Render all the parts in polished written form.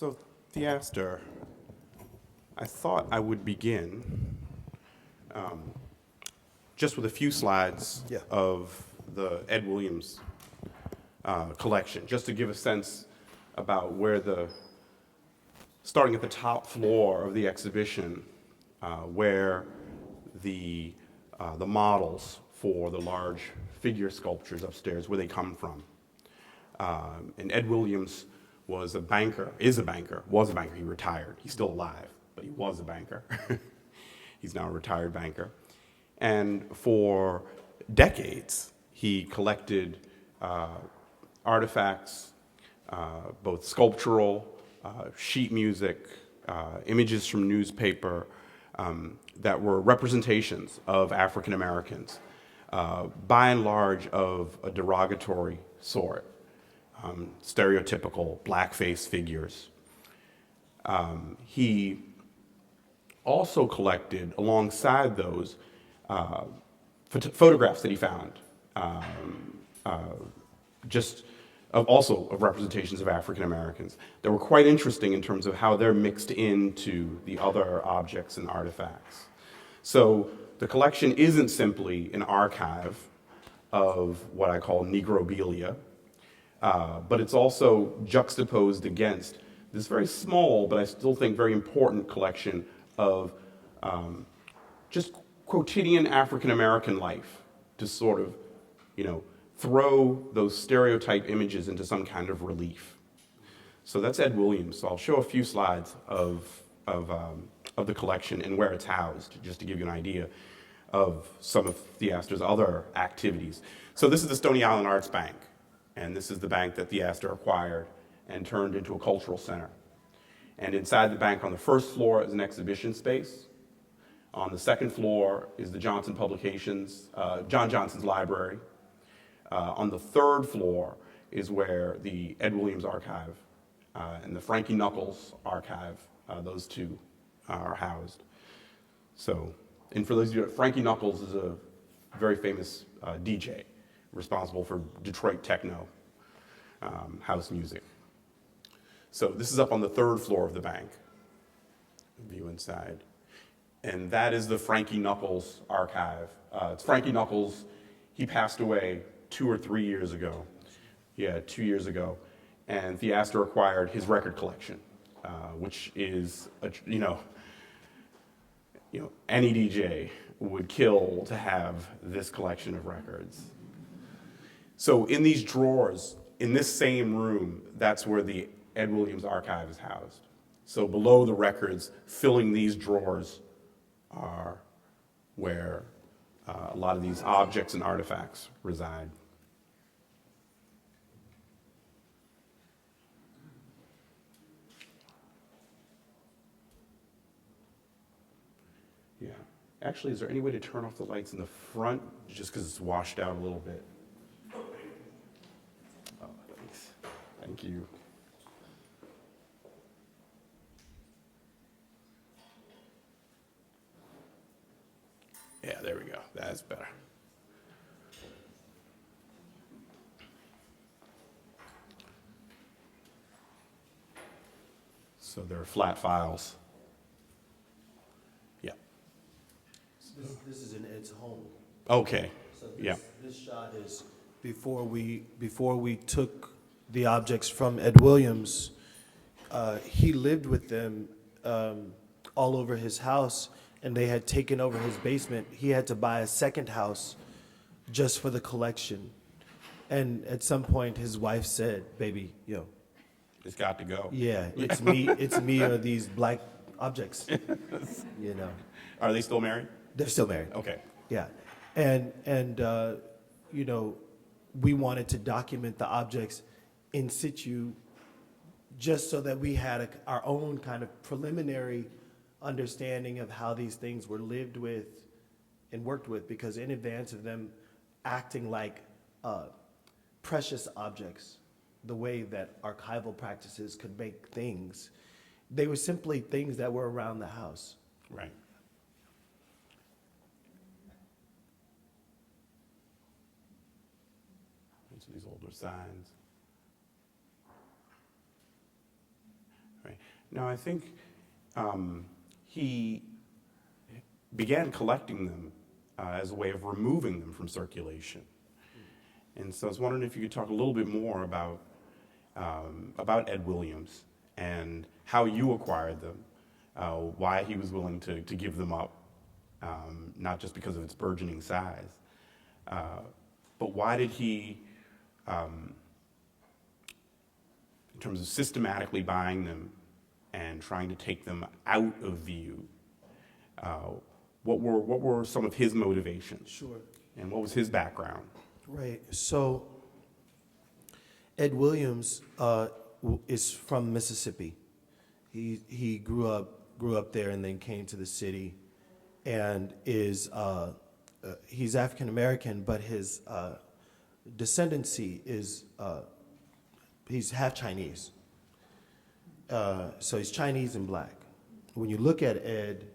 So, Theaster, I thought I would begin just with a few slides Yeah. of the Ed Williams collection, just to give a sense about where starting at the top floor of the exhibition, where the models for the large figure sculptures upstairs, where they come from. And Ed Williams was a banker, was a banker, he retired. He's still alive, but he was a banker. He's now a retired banker. And for decades, he collected artifacts, both sculptural, sheet music, images from newspaper, that were representations of African Americans, by and large of a derogatory sort. Stereotypical blackface figures. He also collected, alongside those, photographs that he found, also of representations of African Americans that were quite interesting in terms of how they're mixed into the other objects and artifacts. So the collection isn't simply an archive of what I call Negrobilia, but it's also juxtaposed against this very small, but I still think very important collection of just quotidian African American life to sort of, throw those stereotype images into some kind of relief. So that's Ed Williams. So I'll show a few slides of the collection and where it's housed, just to give you an idea of some of Theaster's other activities. So this is the Stony Island Arts Bank. And this is the bank that Theaster acquired and turned into a cultural center. And inside the bank on the first floor is an exhibition space. On the second floor is the Johnson Publications, John Johnson's library. On the third floor is where the Ed Williams Archive and the Frankie Knuckles Archive, those two are housed. So, and for those of you, Frankie Knuckles is a very famous DJ, responsible for Detroit techno house music. So this is up on the third floor of the bank. View inside. And that is the Frankie Knuckles archive. It's Frankie Knuckles. He passed away 2 or 3 years ago. Yeah, 2 years ago. And Theaster acquired his record collection, which is, any DJ would kill to have this collection of records. So in these drawers, in this same room, that's where the Ed Williams Archive is housed. So below the records, filling these drawers are where a lot of these objects and artifacts reside. Yeah. Actually, is there any way to turn off the lights in the front, just because it's washed out a little bit? Oh, thanks. Thank you. Yeah, there we go. That's better. So there are flat files. Yeah. This is in Ed's home. Okay. So Yeah. this shot is before we took the objects from Ed Williams. He lived with them all over his house, and they had taken over his basement. He had to buy a second house just for the collection. And at some point, his wife said, "Baby, It's got to go. yeah, it's me or these black objects." Are they still married? They're still married. Okay. Yeah, and we wanted to document the objects in situ, just so that we had our own kind of preliminary understanding of how these things were lived with and worked with, because in advance of them acting like precious objects, the way that archival practices could make things, they were simply things that were around the house. Right. So these older signs. Right. No, I think he began collecting them as a way of removing them from circulation. And so I was wondering if you could talk a little bit more about Ed Williams and how you acquired them, why he was willing to give them up, not just because of its burgeoning size, but why did he, in terms of systematically buying them and trying to take them out of view, what were some of his motivations? Sure. And what was his background? Right. So Ed Williams is from Mississippi. He grew up there and then came to the city, and is he's African American, but his descendancy is he's half Chinese. So he's Chinese and black. When you look at Ed,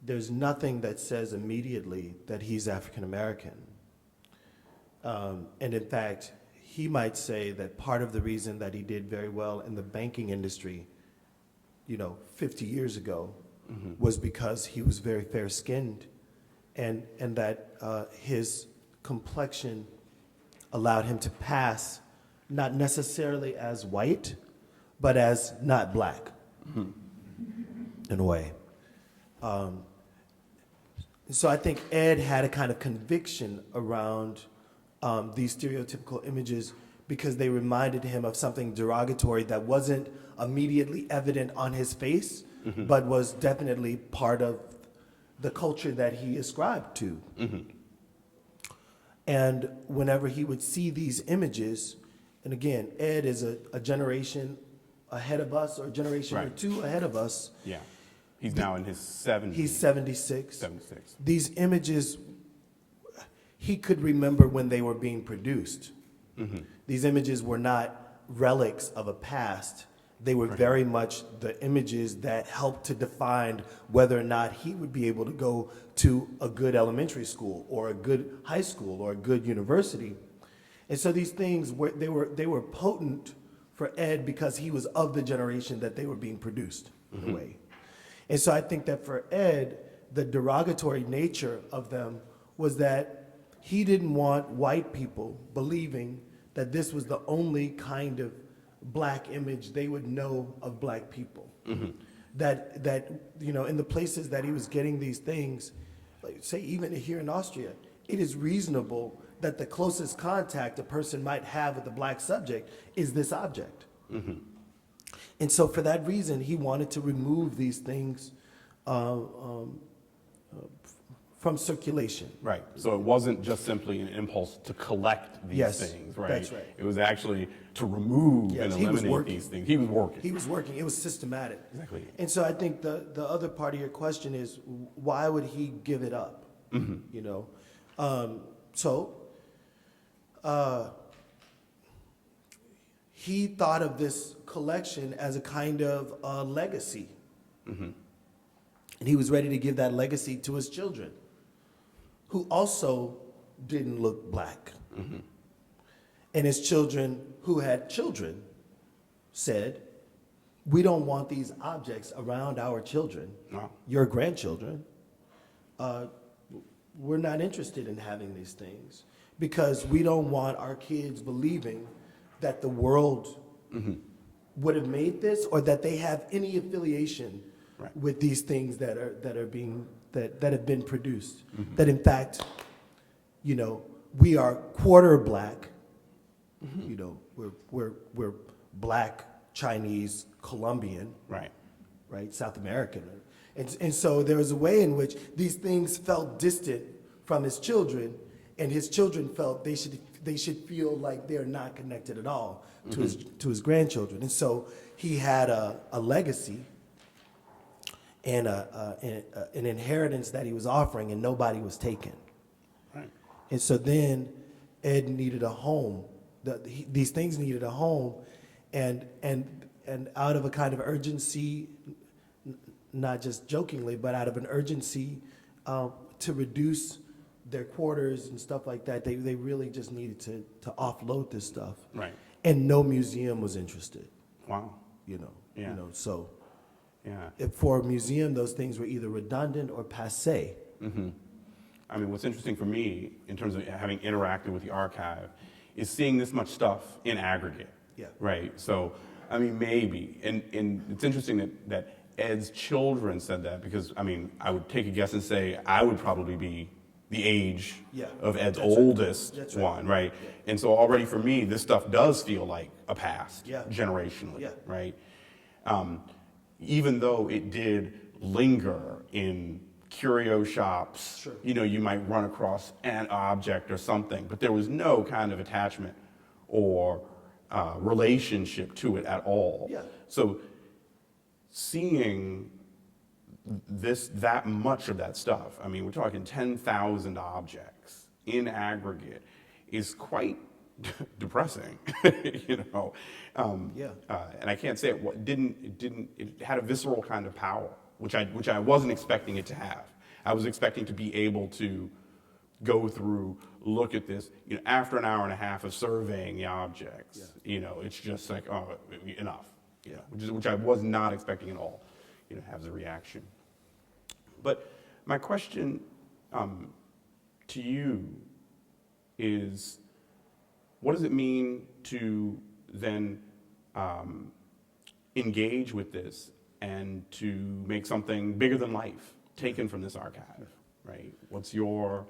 there's nothing that says immediately that he's African American. And in fact, he might say that part of the reason that he did very well in the banking industry, 50 years ago, was because he was very fair-skinned, and that his complexion allowed him to pass not necessarily as white, but as not black, in a way. So I think Ed had a kind of conviction around these stereotypical images because they reminded him of something derogatory that wasn't immediately evident on his face, but was definitely part of the culture that he ascribed to. And whenever he would see these images, and again, Ed is a generation ahead of us, or a generation or two ahead of us. Yeah. He's now in his 70s. He's 76. 76. These images, he could remember when they were being produced. These images were not relics of a past. They were very much the images that helped to define whether or not he would be able to go to a good elementary school or a good high school or a good university. And so these things they were potent for Ed because he was of the generation that they were being produced in a way. And so I think that for Ed, the derogatory nature of them was that he didn't want white people believing that this was the only kind of black image they would know of black people. That in the places that he was getting these things, like say even here in Austria, it is reasonable that the closest contact a person might have with a black subject is this object. And so for that reason, he wanted to remove these things from circulation. Right. So it wasn't just simply an impulse to collect these things, right? That's right. It was actually to remove and eliminate these things. He was working. He was working. It was systematic. Exactly. And so I think the other part of your question is, why would he give it up? He thought of this collection as a kind of legacy. And he was ready to give that legacy to his children, who also didn't look black. And his children, who had children, said, we don't want these objects around our children, your grandchildren. We're not interested in having these things because we don't want our kids believing that the world would have made this or that they have any affiliation with these things that have been produced. That in fact, we are quarter black. We're black, Chinese, Colombian, right, South American, and so there was a way in which these things felt distant from his children, and his children felt they should feel like they're not connected at all to his grandchildren, and so he had a legacy and an inheritance that he was offering, and nobody was taken. Right. And so then Ed needed a home. These things needed a home, and out of a kind of urgency, not just jokingly, but out of an urgency to reduce their quarters and stuff like that, they really just needed to offload this stuff. Right. And no museum was interested. Wow. So Yeah. For a museum, those things were either redundant or passé. I mean, what's interesting for me in terms of having interacted with the archive is seeing this much stuff in aggregate. Yeah. Right. So, I mean, maybe, and it's interesting that Ed's children said that, because I mean, I would take a guess and say I would probably be the age Yeah. of Ed's That's right. oldest That's right. one, right? Yeah. And so already for me, this stuff does feel like a past, Yeah. generationally, Yeah. right? Even though it did linger in curio shops, Sure. you know, you might run across an object or something, but there was no kind of attachment or relationship to it at all. Yeah. So seeing that much of that stuff, I mean, we're talking 10,000 objects in aggregate, is quite depressing, you know. Yeah. And I can't say it had a visceral kind of power, which I wasn't expecting it to have. I was expecting to be able to go through, look at this, you know, after an hour and a half of surveying the objects, you know, it's just like, oh, enough, you know, which I was not expecting at all, you know, have the reaction. But my question to you is, what does it mean to then engage with this and to make something bigger than life taken from this archive, right? What's your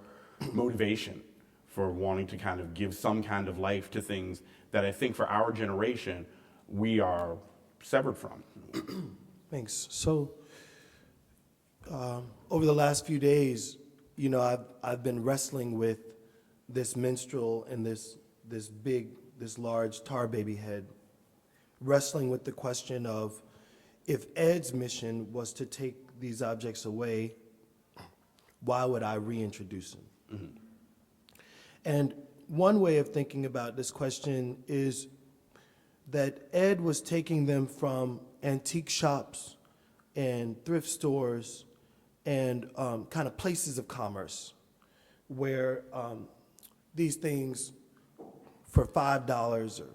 motivation for wanting to kind of give some kind of life to things that I think for our generation we are severed from? Thanks. So, over the last few days, you know, I've been wrestling with this minstrel and this large tar baby head, wrestling with the question of, if Ed's mission was to take these objects away, why would I reintroduce them? Mm-hmm. And one way of thinking about this question is that Ed was taking them from antique shops and thrift stores and kind of places of commerce where these things, for $5 or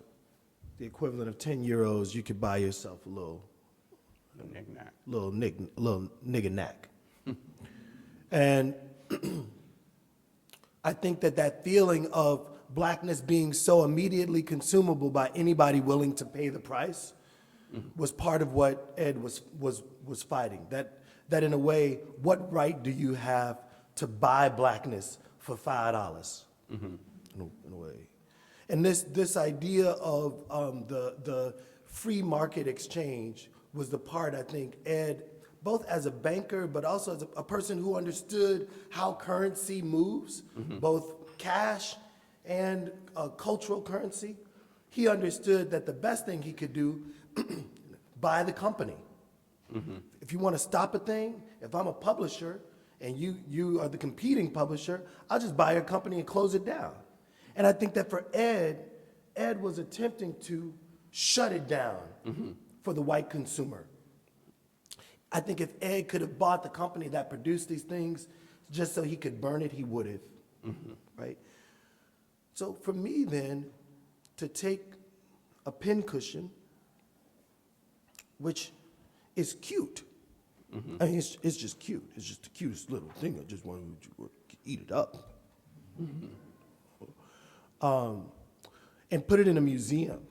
the equivalent of 10 euros, you could buy yourself a little nigga knack. And I think that feeling of blackness being so immediately consumable by anybody willing to pay the price was part of what Ed was fighting. That in a way, what right do you have to buy blackness for $5? In a way. And this idea of the free market exchange was the part, I think, Ed, both as a banker, but also as a person who understood how currency moves, both cash and cultural currency. He understood that the best thing he could do, buy the company. If you want to stop a thing, if I'm a publisher and you are the competing publisher, I'll just buy your company and close it down. And I think that for Ed was attempting to shut it down for the white consumer. I think if Ed could have bought the company that produced these things just so he could burn it, he would have, right? So for me then, to take a pincushion, which is cute. I mean, it's just cute. It's just the cutest little thing. I just want to eat it up. And put it in a museum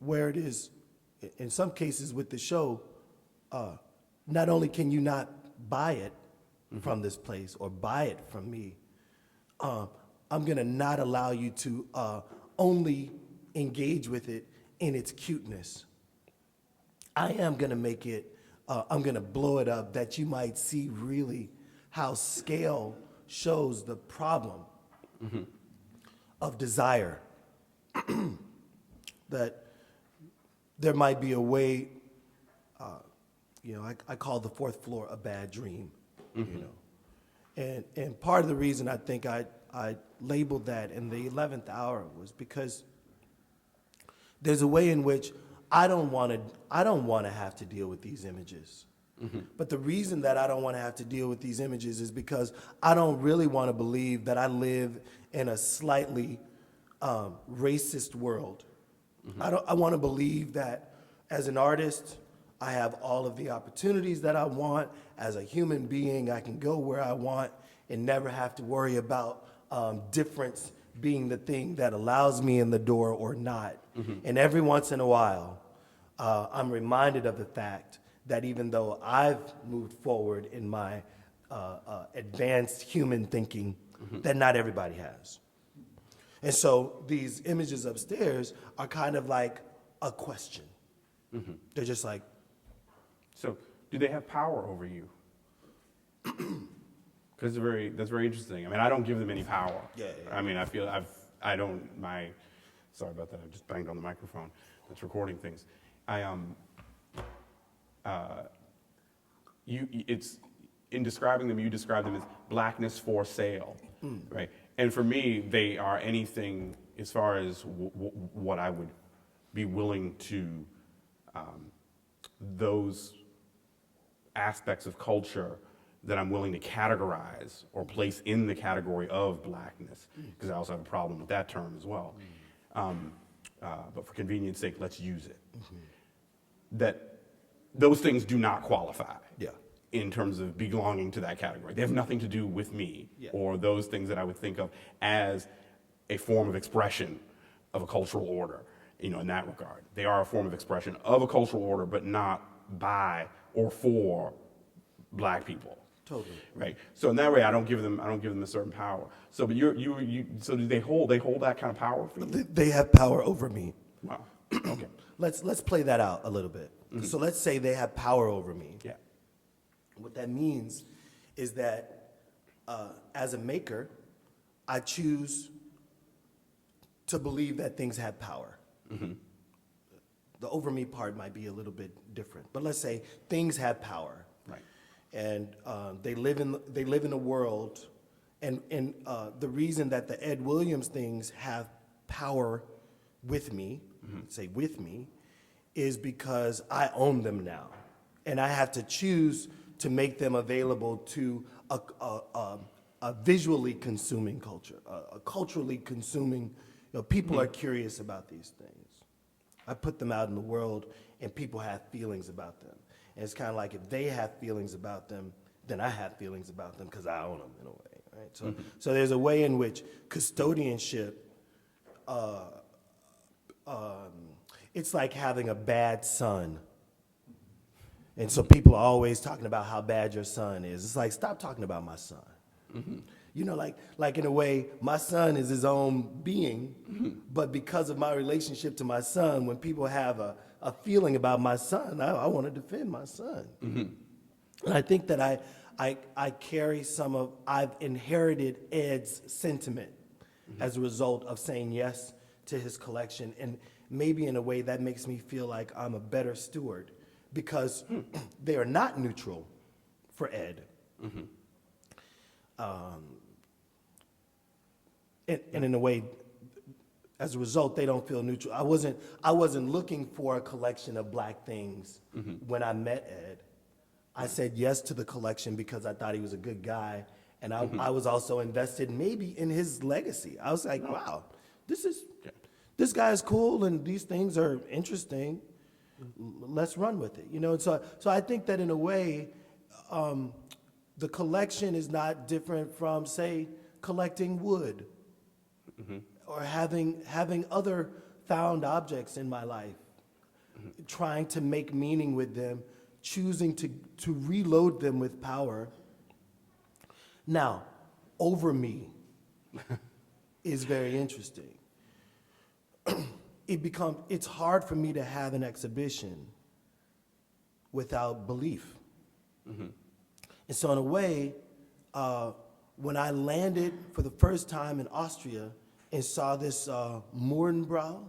where it is, in some cases with the show, not only can you not buy it from this place or buy it from me, I'm gonna not allow you to only engage with it in its cuteness. I am gonna make it, I'm gonna blow it up that you might see really how scale shows the problem of desire. That there might be a way, you know, I call the fourth floor a bad dream, you know. And part of the reason I think I labeled that in the 11th hour was because there's a way in which I don't want to have to deal with these images. But the reason that I don't want to have to deal with these images is because I don't really want to believe that I live in a slightly racist world. I want to believe that as an artist, I have all of the opportunities that I want. As a human being, I can go where I want and never have to worry about difference being the thing that allows me in the door or not. And every once in a while, I'm reminded of the fact that even though I've moved forward in my advanced human thinking, that not everybody has. And so these images upstairs are kind of like a question. They're just like, So, do they have power over you? Because that's very interesting. I mean, I don't give them any power. Yeah. I mean, sorry about that. I just banged on the microphone that's recording things. It's in describing them, you describe them as blackness for sale, right? And for me, they are anything as far as what I would be willing to, those aspects of culture that I'm willing to categorize or place in the category of blackness, because I also have a problem with that term as well. But for convenience sake, let's use it. That those things do not qualify in terms of belonging to that category. They have nothing to do with me or those things that I would think of as a form of expression of a cultural order, in that regard. They are a form of expression of a cultural order, but not by or for black people. totally. Right. So in that way, I don't give them a certain power. So, but so do they hold that kind of power for you? They have power over me. Wow. Okay. Let's play that out a little bit. So let's say they have power over me. Yeah. What that means is that as a maker, I choose to believe that things have power. The over me part might be a little bit different, but let's say things have power. Right. And they live in a world, and the reason that the Ed Williams things have power with me, say with me, is because I own them now, and I have to choose to make them available to a visually consuming culture, a culturally consuming. People are curious about these things. I put them out in the world, and people have feelings about them. And it's kind of like if they have feelings about them, then I have feelings about them because I own them in a way, right? So there's a way in which custodianship, it's like having a bad son. And so people are always talking about how bad your son is. It's like, stop talking about my son. Like in a way, my son is his own being, but because of my relationship to my son, when people have a feeling about my son, I want to defend my son. And I think that I carry I've inherited Ed's sentiment as a result of saying yes to his collection. And maybe in a way that makes me feel like I'm a better steward because they are not neutral for Ed. And in a way, as a result, they don't feel neutral. I wasn't looking for a collection of black things when I met Ed. I said yes to the collection because I thought he was a good guy, and I was also invested maybe in his legacy. I was like, wow, this guy is cool, and these things are interesting. Let's run with it, So I think that in a way, the collection is not different from, say, collecting wood. Or having other found objects in my life, trying to make meaning with them, choosing to reload them with power. Now, over me is very interesting. It's hard for me to have an exhibition without belief. And so in a way, when I landed for the first time in Austria and saw this Morgenbrau,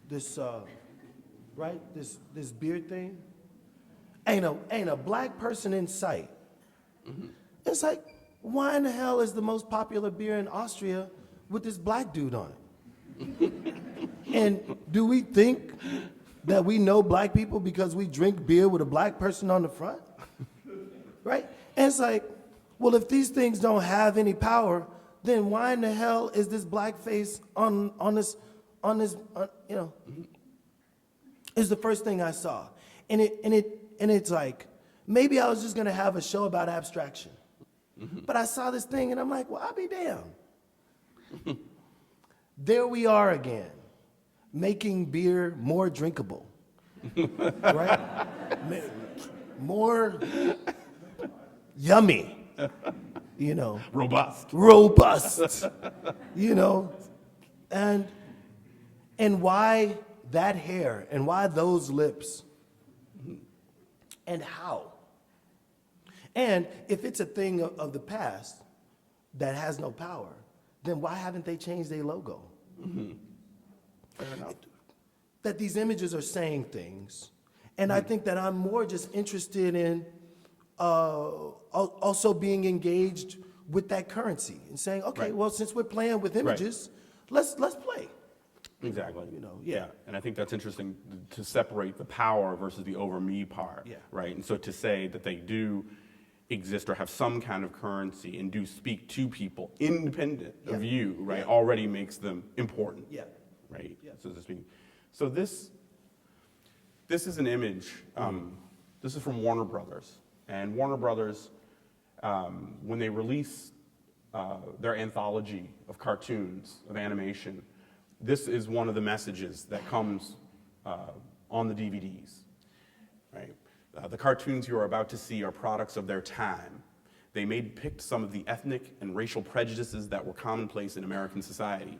this beard thing, ain't a black person in sight. It's like, why in the hell is the most popular beer in Austria with this black dude on it? And do we think that we know black people because we drink beer with a black person on the front? Right? And it's like, well, if these things don't have any power, then why in the hell is this black face on this? Is the first thing I saw. And it's like, maybe I was just gonna have a show about abstraction. But I saw this thing and I'm like, well, I'll be damned. There we are again, making beer more drinkable, right? More yummy, you know. Robust. You know. And why that hair and why those lips and how? And if it's a thing of the past that has no power, then why haven't they changed their logo? Fair enough. That these images are saying things. And I think that I'm more just interested in also being engaged with that currency and saying, okay, Right. well, since we're playing with images, let's play. Exactly. You know, yeah. And I think that's interesting to separate the power versus the over me part. Yeah. Right. And so to say that they do exist or have some kind of currency and do speak to people independent of you, right, Yeah. already makes them important. Yeah. Right. Yeah. So to speak. So this is an image. This is from Warner Brothers, and Warner Brothers, when they release their anthology of cartoons, of animation, this is one of the messages that comes on the DVDs, right? The cartoons you are about to see are products of their time. They may depict some of the ethnic and racial prejudices that were commonplace in American society.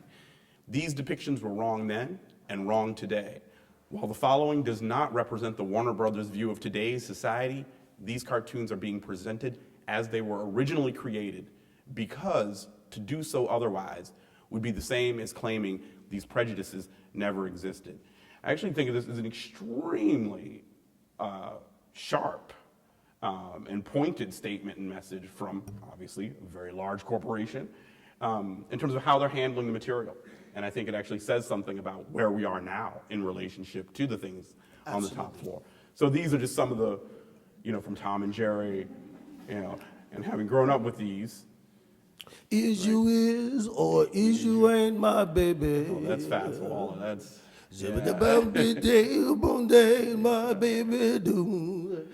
These depictions were wrong then and wrong today. While the following does not represent the Warner Brothers view of today's society, these cartoons are being presented as they were originally created, because to do so otherwise would be the same as claiming these prejudices never existed. I actually think of this as an extremely sharp and pointed statement and message from, obviously, a very large corporation in terms of how they're handling the material. And I think it actually says something about where we are now in relationship to the things on the top floor. So these are just some of the, from Tom and Jerry, and having grown up with these. Is you is or is you ain't my baby? Oh, that's fast. All that's. My baby do.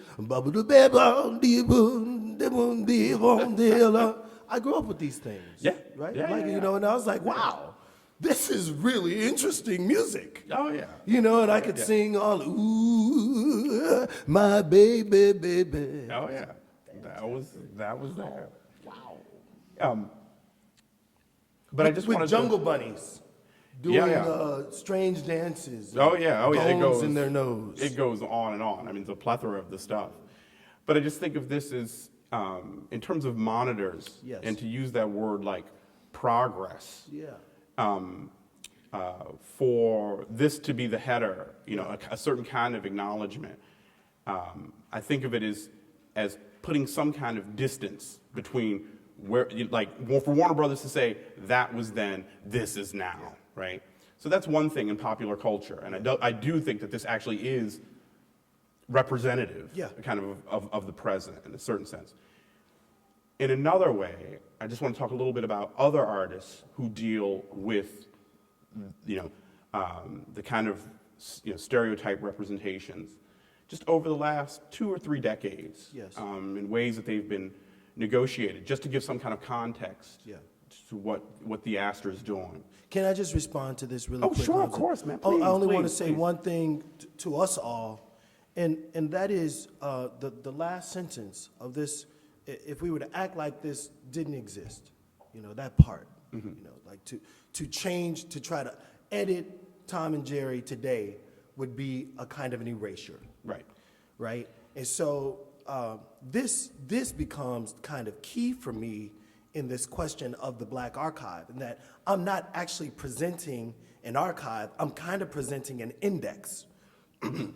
I grew up with these things. Yeah. Right? Yeah, like, yeah. And I was like, wow, this is really interesting music. Oh, yeah. And I could sing all, ooh, my baby, baby. Oh, yeah. That was there. Wow. But I just with wanted jungle to, bunnies doing Yeah. strange dances. Oh, yeah. It Bones goes in their nose. It goes on and on. I mean, it's a plethora of the stuff. But I just think of this as, in terms of monitors, Yes. and to use that word like progress, Yeah. for this to be the header, a certain kind of acknowledgement. I think of it as putting some kind of distance between for Warner Brothers to say that was then, this is now, right? So that's one thing in popular culture, and I do think that this actually is representative, kind of the present in a certain sense. In another way, I just want to talk a little bit about other artists who deal with, the kind of stereotype representations, just over the last 2 or 3 decades, in ways that they've been negotiated, just to give some kind of context to what the Theaster is doing. Can I just respond to this really quick? Oh, sure, of Hamza? course, man. I only want to Please, say please. one thing to us all, and that is the last sentence of this. If we were to act like this didn't exist, that part, like to change, to try to edit Tom and Jerry today would be a kind of an erasure. Right? And so this becomes kind of key for me in this question of the Black archive, and that I'm not actually presenting an archive, I'm kind of presenting an index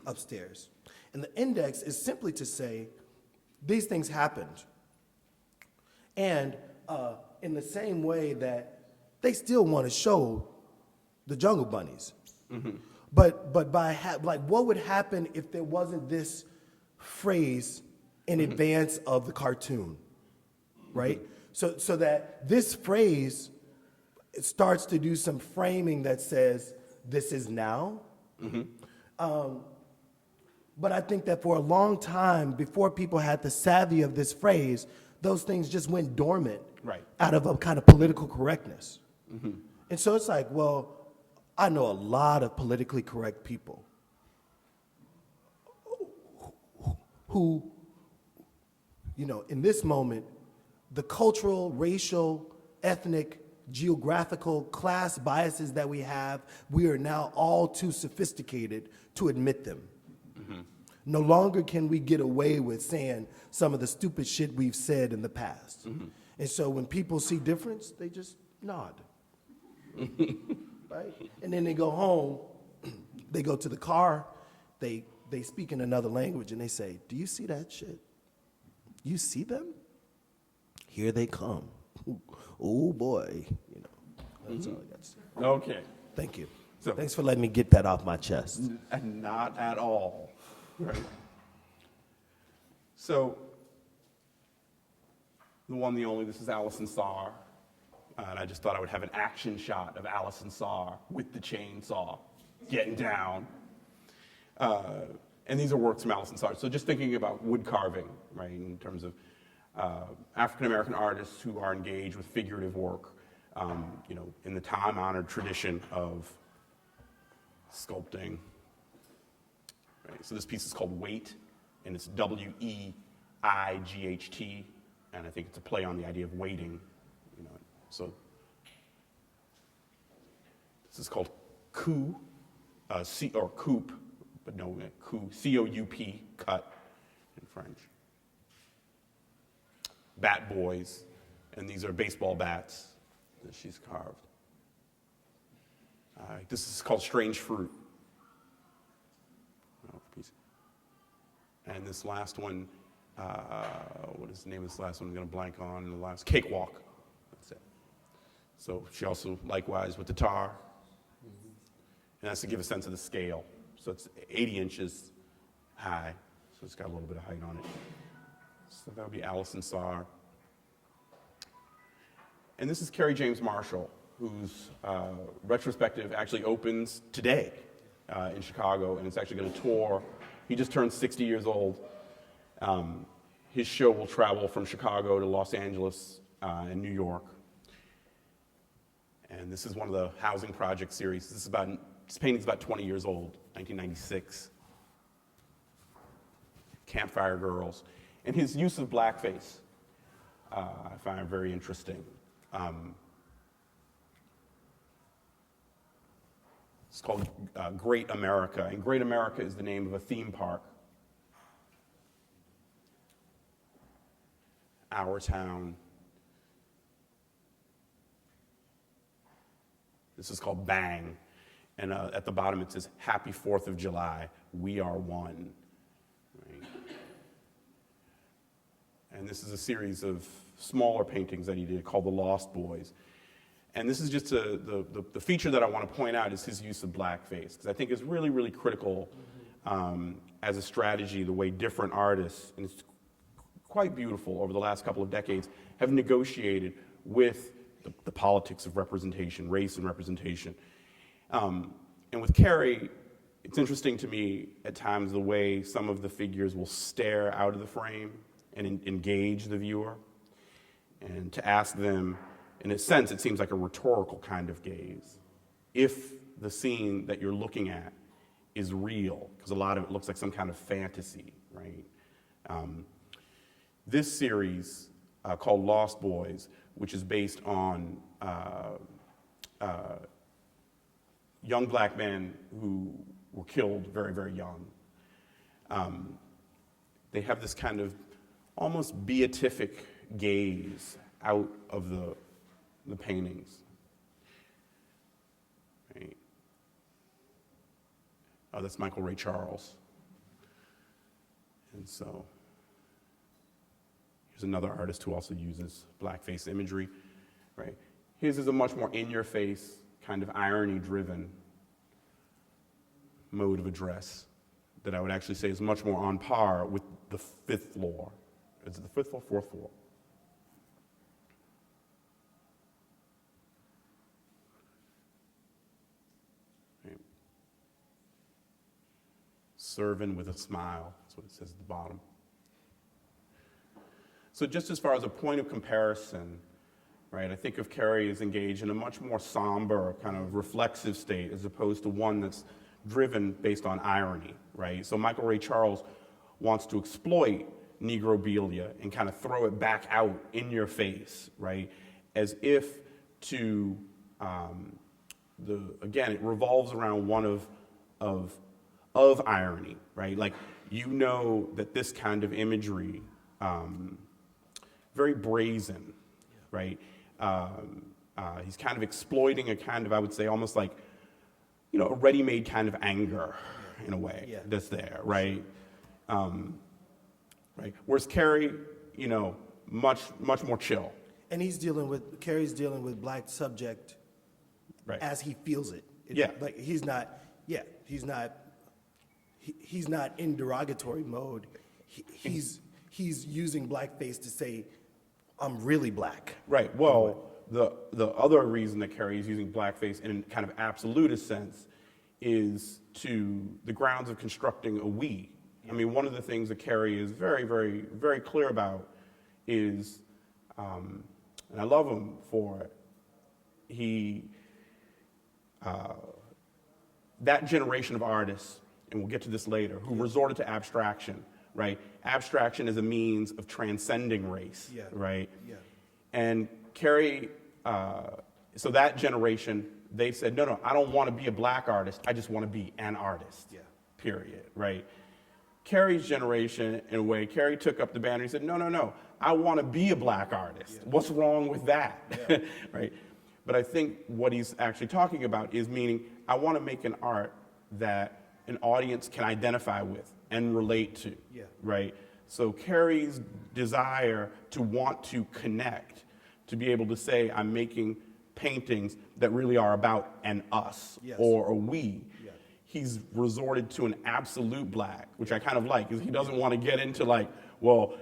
upstairs. And the index is simply to say, these things happened. And in the same way that they still want to show the Jungle Bunnies. But what would happen if there wasn't this phrase in advance of the cartoon, right? So that this phrase starts to do some framing that says, this is now. But I think that for a long time, before people had the savvy of this phrase, those things just went dormant Right. out of a kind of political correctness. And so it's like, well, I know a lot of politically correct people who, you know, in this moment, the cultural, racial, ethnic, geographical, class biases that we have, we are now all too sophisticated to admit them. No longer can we get away with saying some of the stupid shit we've said in the past. And so when people see difference, they just nod. Right? And then they go home, they go to the car, they speak in another language and they say, do you see that shit? You see them? Here they come. Oh boy. You know, that's all I got to say. Okay. Thank you. So- Thanks for letting me get that off my chest. And not at all. Right. So, the one, the only, this is Alison Saar. And I just thought I would have an action shot of Alison Saar with the chainsaw, getting down. And these are works from Alison Saar. So just thinking about wood carving, right, in terms of African-American artists who are engaged with figurative work, you know, in the time-honored tradition of sculpting. Right? So this piece is called Weight, and it's Weight, and I think it's a play on the idea of waiting. You know, so this is called coup, or coupe, but no, coup, C-O-U-P, cut in French. Bat boys, and these are baseball bats that she's carved. This is called Strange Fruit. And this last one, what is the name of this last one? I'm going to blank on the last. Cakewalk. That's it. So she also, likewise, with the tar. And that's to give a sense of the scale. So it's 80 inches high. So it's got a little bit of height on it. So that would be Alison Saar. And this is Kerry James Marshall, whose retrospective actually opens today in Chicago, and it's actually going to tour. He just turned 60 years old. His show will travel from Chicago to Los Angeles and New York. And this is one of the housing project series. This painting's about 20 years old, 1996. Campfire Girls. And his use of blackface, I find very interesting. It's called Great America, and Great America is the name of a theme park. Our town. This is called Bang, and at the bottom it says, Happy 4th of July, we are one. Right? And this is a series of smaller paintings that he did called The Lost Boys. And this is just the feature that I want to point out is his use of blackface, because I think it's really, really critical as a strategy, the way different artists, and it's quite beautiful over the last couple of decades, have negotiated with the politics of representation, race and representation. And with Kerry, it's interesting to me at times the way some of the figures will stare out of the frame and engage the viewer, and to ask them, in a sense, it seems like a rhetorical kind of gaze. If the scene that you're looking at is real, because a lot of it looks like some kind of fantasy, right? This series called Lost Boys, which is based on young black men who were killed very, very young. They have this kind of almost beatific gaze out of the paintings. Right. Oh, that's Michael Ray Charles. And so here's another artist who also uses blackface imagery. Right. His is a much more in-your-face, kind of irony-driven mode of address that I would actually say is much more on par with the fifth floor. Is it the fifth floor, fourth floor? serving with a smile. That's what it says at the bottom. So just as far as a point of comparison, right, I think of Kerry as engaged in a much more somber, kind of reflexive state as opposed to one that's driven based on irony, right? So Michael Ray Charles wants to exploit negrobilia and kind of throw it back out in your face, right? As if to, again, it revolves around one of irony, right? Like, you know that this kind of imagery, very brazen, right? He's kind of exploiting a kind of, I would say, almost like, you know, a ready-made kind of anger in a way that's there, right? Right. Whereas Kerry, you know, much more chill. And Kerry's dealing with black subject as he feels it. Like he's not in derogatory mode. He's using blackface to say, I'm really black. Right. Well, the other reason that Kerry is using blackface in kind of absolutist sense is to the grounds of constructing a we. I mean, one of the things that Kerry is very, very, very clear about is, and I love him for it, that generation of artists, and we'll get to this later, who resorted to abstraction, right? Abstraction is a means of transcending race, right? Yeah. And Kerry, so that generation, they said, no, I don't want to be a black artist, I just want to be an artist, period, right? Kerry's generation, in a way, Kerry took up the banner and said, no, I want to be a black artist. What's wrong with that, right? But I think what he's actually talking about is meaning, I want to make an art that an audience can identify with and relate to, right? So Kerry's desire to want to connect, to be able to say, I'm making paintings that really are about an us or a we. He's resorted to an absolute black, which I kind of like, because he doesn't want to get into like, well,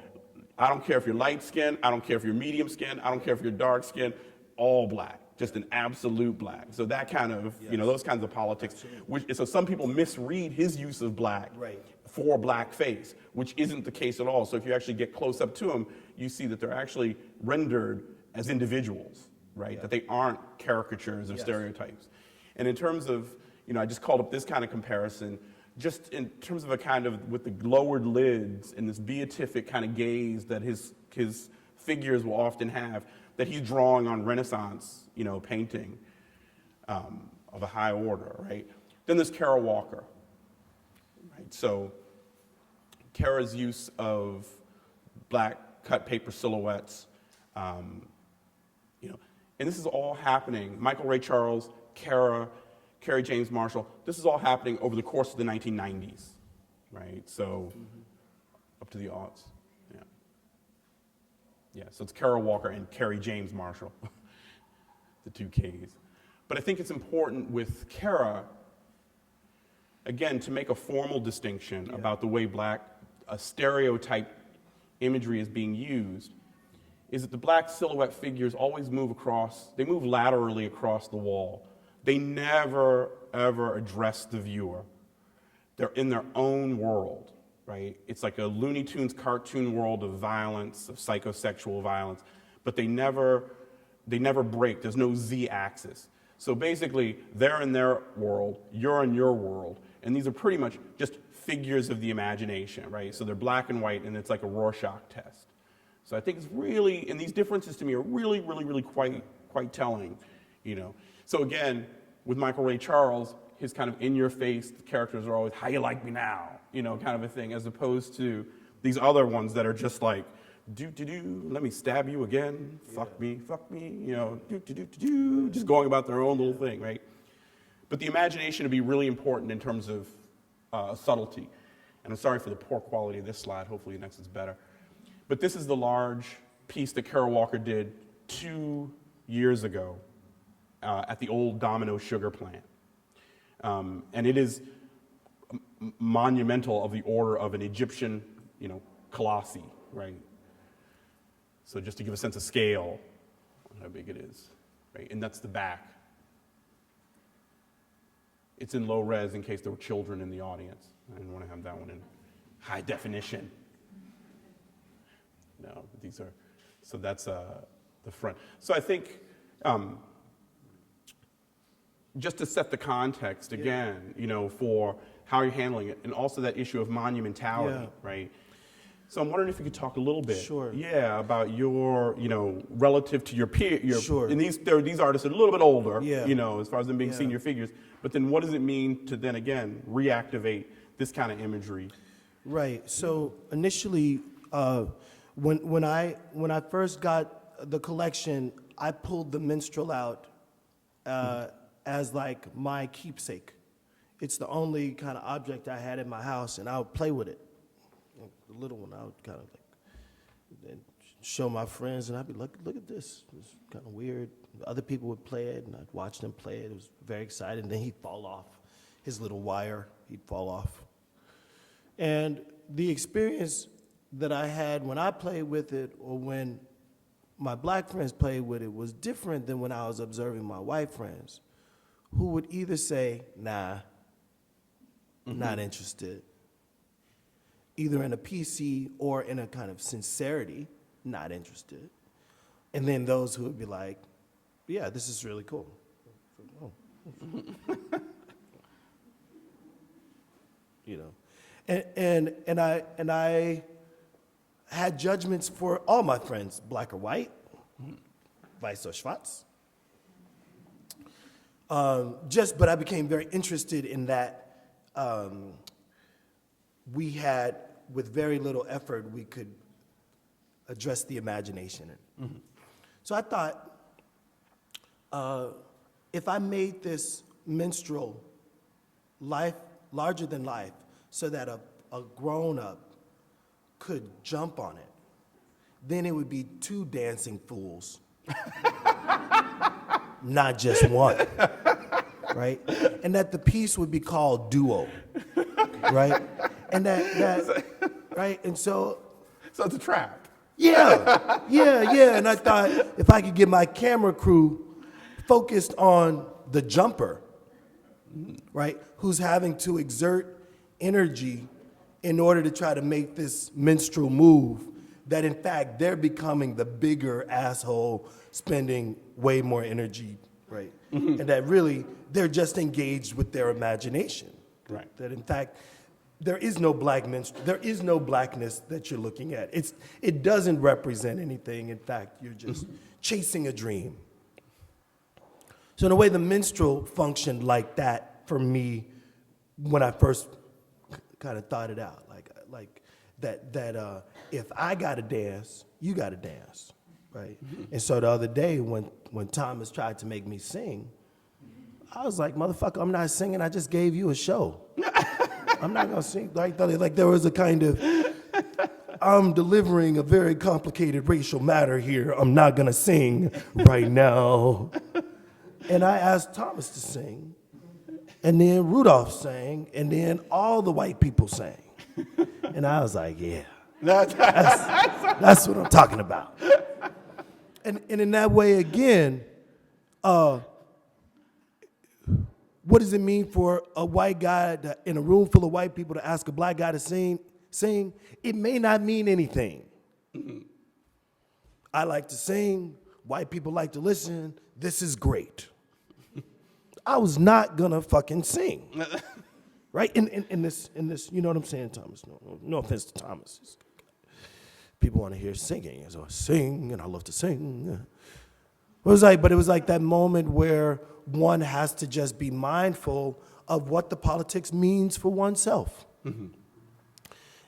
I don't care if you're light skinned, I don't care if you're medium skinned, I don't care if you're dark skinned, all black, just an absolute black. So that kind of, you know, those kinds of politics, so some people misread his use of black for blackface, which isn't the case at all. So if you actually get close up to them, you see that they're actually rendered as individuals, right? That they aren't caricatures of stereotypes. And in terms of, you know, I just called up this kind of comparison, just in terms of a kind of, with the lowered lids and this beatific kind of gaze that his figures will often have, that he's drawing on Renaissance, you know, painting of a high order, right? Then there's Kara Walker, right? So Kara's use of black cut paper silhouettes, you know, and this is all happening, Michael Ray Charles, Kerry James Marshall, this is all happening over the course of the 1990s, right? So up to the aughts, yeah, so it's Kara Walker and Kerry James Marshall, the two Ks. But I think it's important with Kara, again, to make a formal distinction about the way a stereotype imagery is being used, is that the black silhouette figures always move laterally across the wall. They never, ever address the viewer. They're in their own world, right? It's like a Looney Tunes cartoon world of violence, of psychosexual violence, but they never break. There's no Z-axis. So basically, they're in their world, you're in your world, and these are pretty much just figures of the imagination, right? So they're black and white, and it's like a Rorschach test. So I think it's really, and these differences to me are really, really, really quite telling, you know. So again, with Michael Ray Charles, his kind of in-your-face, the characters are always, how you like me now, you know, kind of a thing, as opposed to these other ones that are just like, let me stab you again, fuck me, you know, just going about their own little thing, right? But the imagination would be really important in terms of subtlety. And I'm sorry for the poor quality of this slide, hopefully the next is better. But this is the large piece that Kara Walker did 2 years ago at the old Domino sugar plant. And it is monumental of the order of an Egyptian, you know, colossi, right? So just to give a sense of scale, how big it is, right? And that's the back. It's in low res in case there were children in the audience, I didn't want to have that one in high definition. No, but these are, so that's the front. So I think, just to set the context again, you know, for how you're handling it, and also that issue of monumentality, right? So I'm wondering if you could talk a little bit, about your, you know, relative to your peer, and these artists are a little bit older, you know, as far as them being senior figures. But then, what does it mean to then again reactivate this kind of imagery? Right. So initially, when I first got the collection, I pulled the minstrel out as like my keepsake. It's the only kind of object I had in my house, and I would play with it. The little one, I would kind of like show my friends, and I'd be like, look at this. It's kind of weird. Other people would play it, and I'd watch them play it. It was very exciting. Then he'd fall off. His little wire, he'd fall off. And the experience that I had when I played with it or when my black friends played with it was different than when I was observing my white friends, who would either say, nah, not interested, either in a PC or in a kind of sincerity, not interested. And then those who would be like, yeah, this is really cool. Oh. You know, and I had judgments for all my friends, black or white, weiß or schwarz. But I became very interested in that we had, with very little effort, we could address the imagination. So I thought, if I made this minstrel larger than life, so that a grown-up could jump on it, then it would be two dancing fools, not just one, right? And that the piece would be called Duo, right? And that right? And so it's a trap. Yeah. And I thought if I could get my camera crew focused on the jumper, right, who's having to exert energy in order to try to make this minstrel move, that in fact they're becoming the bigger asshole, spending way more energy, right? And that really they're just engaged with their imagination, right? That in fact there is no black minstrel, there is no blackness that you're looking at. It doesn't represent anything. In fact, you're just chasing a dream. So in a way, the minstrel functioned like that for me when I first kind of thought it out, like that if I gotta dance, you gotta dance, right? And so the other day when Thomas tried to make me sing, I was like, motherfucker, I'm not singing. I just gave you a show. I'm not gonna sing. Like there was a kind of, I'm delivering a very complicated racial matter here. I'm not gonna sing right now. And I asked Thomas to sing. And then Rudolph sang, and then all the white people sang. And I was like, yeah, that's what I'm talking about. And in that way, again, what does it mean for a white guy in a room full of white people to ask a black guy to sing? It may not mean anything. I like to sing. White people like to listen. This is great. I was not gonna fucking sing, right? In this, you know what I'm saying, Thomas? No offense to Thomas. People want to hear singing, so I sing, and I love to sing. It was like that moment where one has to just be mindful of what the politics means for oneself.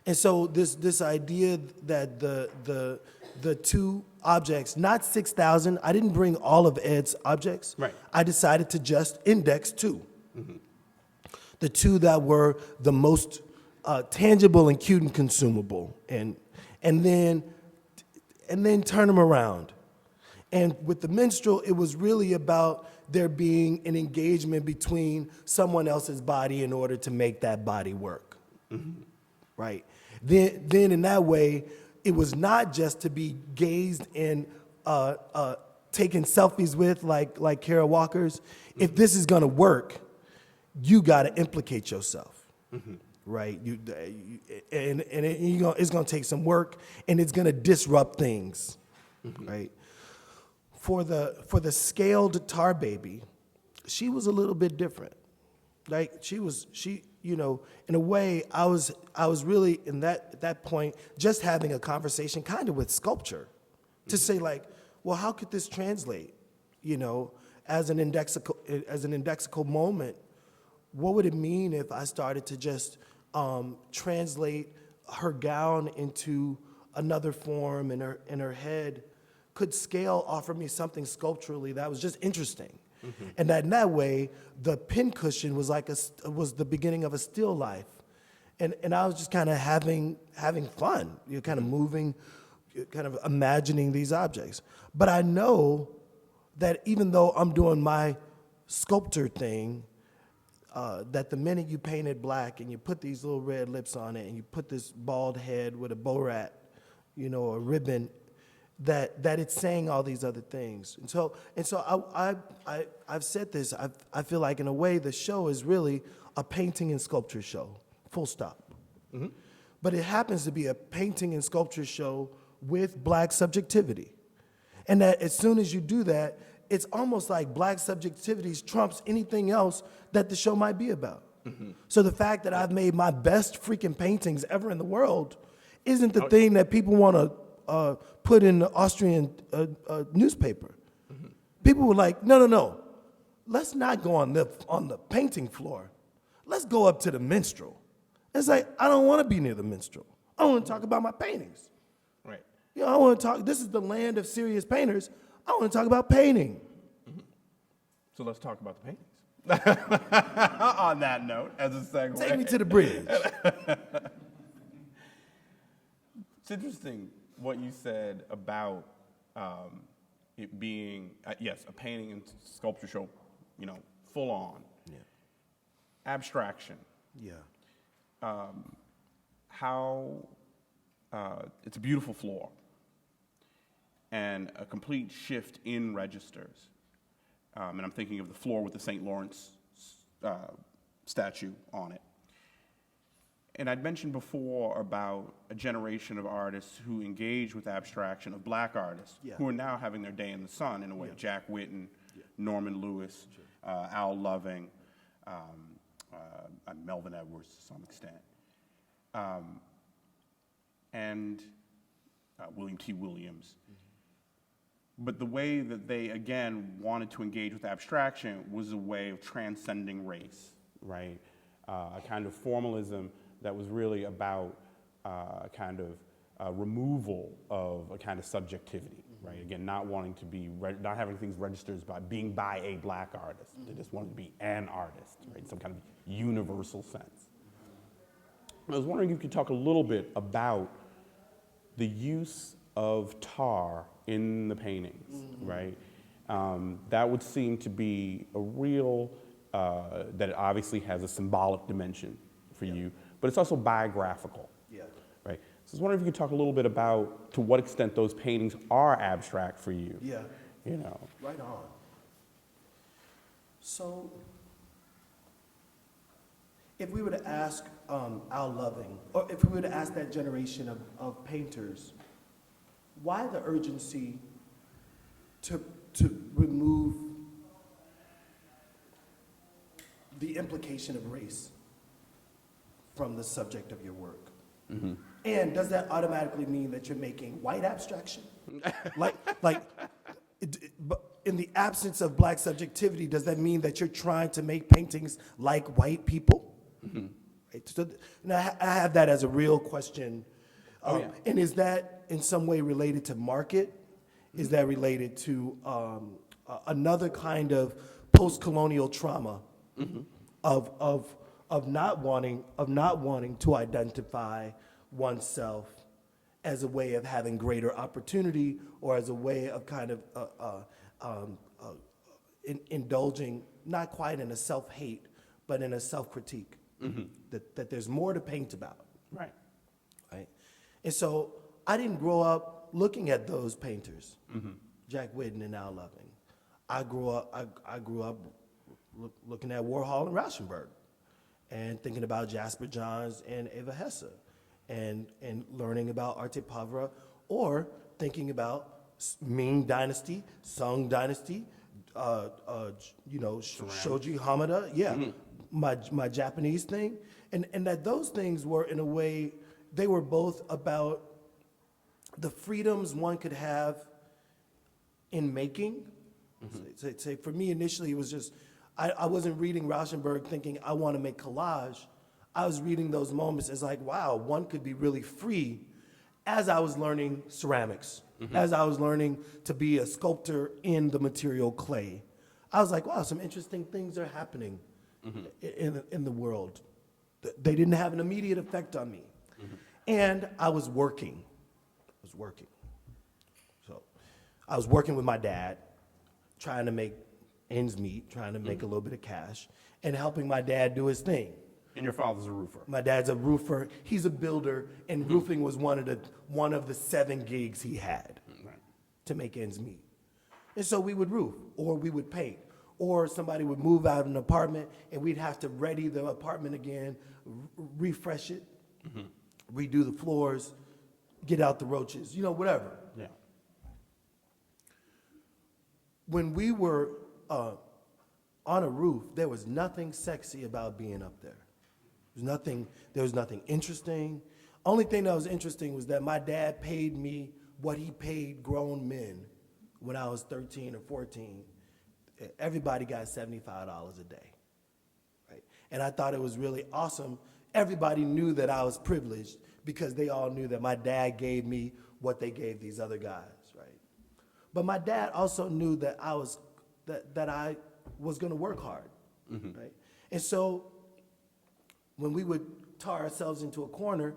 And so this idea that the two objects, not 6,000, I didn't bring all of Ed's objects. Right. I decided to just index two. The two that were the most tangible and cute and consumable, and then turn them around. And with the minstrel, it was really about there being an engagement between someone else's body in order to make that body work. Right? Then in that way, it was not just to be gazed and taken selfies with like Kara Walker's. If this is gonna work, you gotta implicate yourself. right? It's gonna take some work, and it's gonna disrupt things, right? For the scaled tar baby, she was a little bit different. Like in a way, I was really in at that point just having a conversation kind of with sculpture, to say like, well, how could this translate? As an indexical moment, what would it mean if I started to just translate her gown into another form, and her head could scale offer me something sculpturally that was just interesting. And that in that way, the pincushion was was the beginning of a still life. And I was just kind of having fun, kind of moving, kind of imagining these objects. But I know that even though I'm doing my sculptor thing, that the minute you paint it black and you put these little red lips on it and you put this bald head with a bow rat, a ribbon, that it's saying all these other things. And so I've said this, I feel like in a way the show is really a painting and sculpture show, full stop. But it happens to be a painting and sculpture show with black subjectivity. And that as soon as you do that, it's almost like black subjectivity trumps anything else that the show might be about. So the fact that I've made my best freaking paintings ever in the world isn't the thing that people want to put in the Austrian newspaper. People were like, no. Let's not go on the painting floor. Let's go up to the minstrel. It's like, I don't want to be near the minstrel. I want to talk about my paintings. Right. I want to talk, this is the land of serious painters. I want to talk about painting. So let's talk about the paintings. On that note, as a segue. Take me to the bridge. It's interesting what you said about it being, yes, a painting and sculpture show, full on. Yeah. Abstraction. Yeah. How it's a beautiful floor and a complete shift in registers. And I'm thinking of the floor with the St. Lawrence statue on it. And I'd mentioned before about a generation of artists who engage with abstraction, of black artists, who are now having their day in the sun in a way. Jack Whitten, Norman Lewis, Al Loving, Melvin Edwards to some extent, and William T. Williams. But the way that they, again, wanted to engage with abstraction was a way of transcending race, right? A kind of formalism that was really about a kind of removal of a kind of subjectivity, right? Again, not wanting to be, not having things registered by being by a black artist. They just wanted to be an artist, right? In some kind of universal sense. I was wondering if you could talk a little bit about the use of tar in the paintings, right? That would seem to be a real, that it obviously has a symbolic dimension for you, but it's also biographical, right? So I was wondering if you could talk a little bit about to what extent those paintings are abstract for you. Yeah. Right on. So, if we were to ask Al Loving, or if we were to ask that generation of painters, why the urgency to remove the implication of race from the subject of your work? And does that automatically mean that you're making white abstraction? But in the absence of black subjectivity, does that mean that you're trying to make paintings like white people? Right? So, I have that as a real question. And is that in some way related to market? Is that related to another kind of post-colonial trauma of not wanting to identify oneself as a way of having greater opportunity, or as a way of kind of indulging not quite in a self-hate, but in a self-critique, that there's more to paint about. Right. And so I didn't grow up looking at those painters, Jack Whitten and Al Loving. I grew up looking at Warhol and Rauschenberg, and thinking about Jasper Johns and Eva Hesse, and learning about Arte Pavra, or thinking about Ming Dynasty, Song Dynasty, Shoji Hamada, my Japanese thing, and that those things were, in a way, they were both about the freedoms one could have in making. Say for me initially it was just, I wasn't reading Rauschenberg thinking I want to make collage. I was reading those moments as like, wow, one could be really free, as I was learning ceramics, as I was learning to be a sculptor in the material clay. I was like, wow, some interesting things are happening in the world. They didn't have an immediate effect on me. And I was working. So I was working with my dad, trying to make ends meet, trying to make a little bit of cash, and helping my dad do his thing. And your father's a roofer. My dad's a roofer. He's a builder, and roofing was one of the 7 gigs he had to make ends meet. And so we would roof, or we would paint, or somebody would move out of an apartment, and we'd have to ready the apartment again, refresh it, redo the floors, get out the roaches, whatever. Yeah. When we were on a roof, there was nothing sexy about being up there. There was nothing interesting. Only thing that was interesting was that my dad paid me what he paid grown men when I was 13 or 14. Everybody got $75 a day, right? And I thought it was really awesome. Everybody knew that I was privileged because they all knew that my dad gave me what they gave these other guys, right? But my dad also knew that I was going to work hard, right? And so when we would tar ourselves into a corner,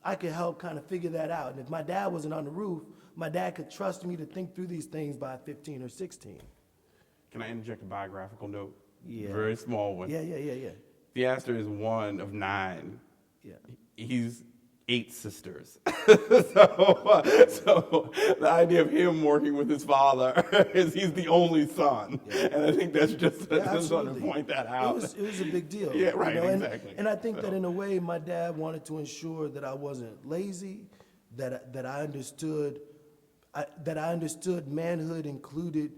I could help kind of figure that out. And if my dad wasn't on the roof, my dad could trust me to think through these things by 15 or 16. Can I interject a biographical note? Yeah. Very small one. Yeah. Theaster is one of 9. Yeah. He's 8 sisters. so the idea of him working with his father is he's the only son. Yeah. And I think that's just to point that out. It was a big deal. Yeah, right, exactly. And I think that in a way, my dad wanted to ensure that I wasn't lazy, that I understood manhood included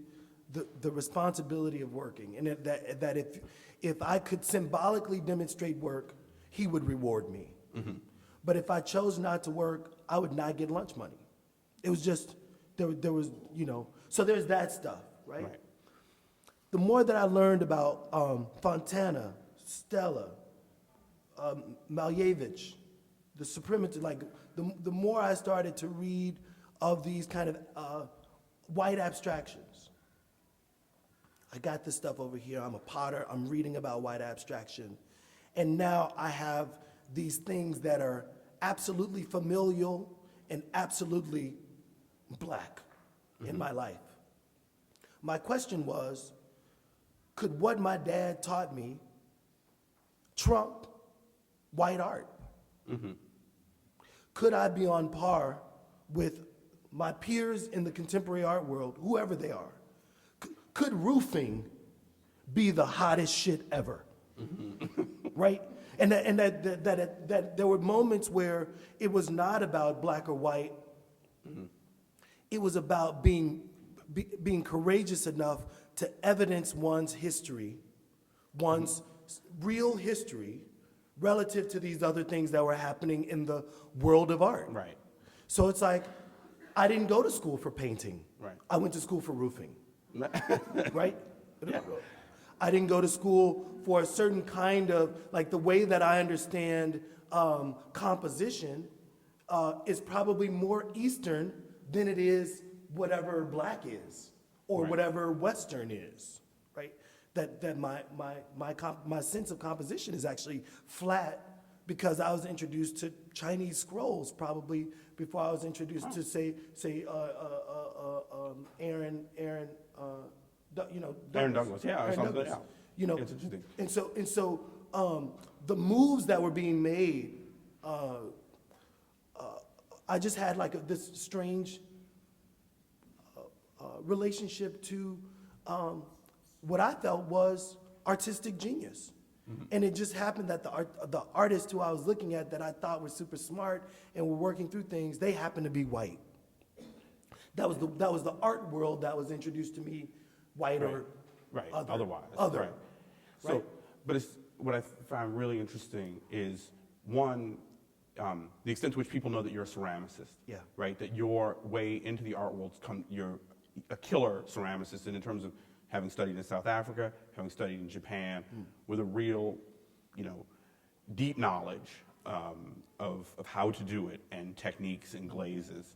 the responsibility of working, and that if I could symbolically demonstrate work, he would reward me. But if I chose not to work, I would not get lunch money. It was just, there was, so there's that stuff, right? The more that I learned about Fontana, Stella, Malevich, the supremacy, like the more I started to read of these kind of white abstractions. I got this stuff over here, I'm a potter, I'm reading about white abstraction, and now I have these things that are absolutely familial and absolutely black in my life. My question was, could what my dad taught me trump white art? Could I be on par with my peers in the contemporary art world, whoever they are? Could roofing be the hottest shit ever? Right? And that there were moments where it was not about black or white. It was about being courageous enough to evidence one's history, one's real history, relative to these other things that were happening in the world of art. Right. So it's like, I didn't go to school for painting. Right. I went to school for roofing. Right? Yeah. I didn't go to school for a certain kind of, like the way that I understand composition is probably more Eastern than it is whatever black is or whatever Western is, right? That my sense of composition is actually flat because I was introduced to Chinese scrolls probably before I was introduced to say Aaron Douglas, yeah, or something. Douglas, yeah. It's interesting. And so the moves that were being made, I just had like this strange relationship to what I felt was artistic genius. And it just happened that the artists who I was looking at that I thought were super smart and were working through things, they happened to be white. That was the art world that was introduced to me, white or otherwise. Other. Right. So, Right. but what I find really interesting is, one, the extent to which people know that you're a ceramicist. Yeah. Right? That your way into the art world, you're a killer ceramicist, and in terms of having studied in South Africa, having studied in Japan, with a real, deep knowledge of how to do it and techniques and glazes.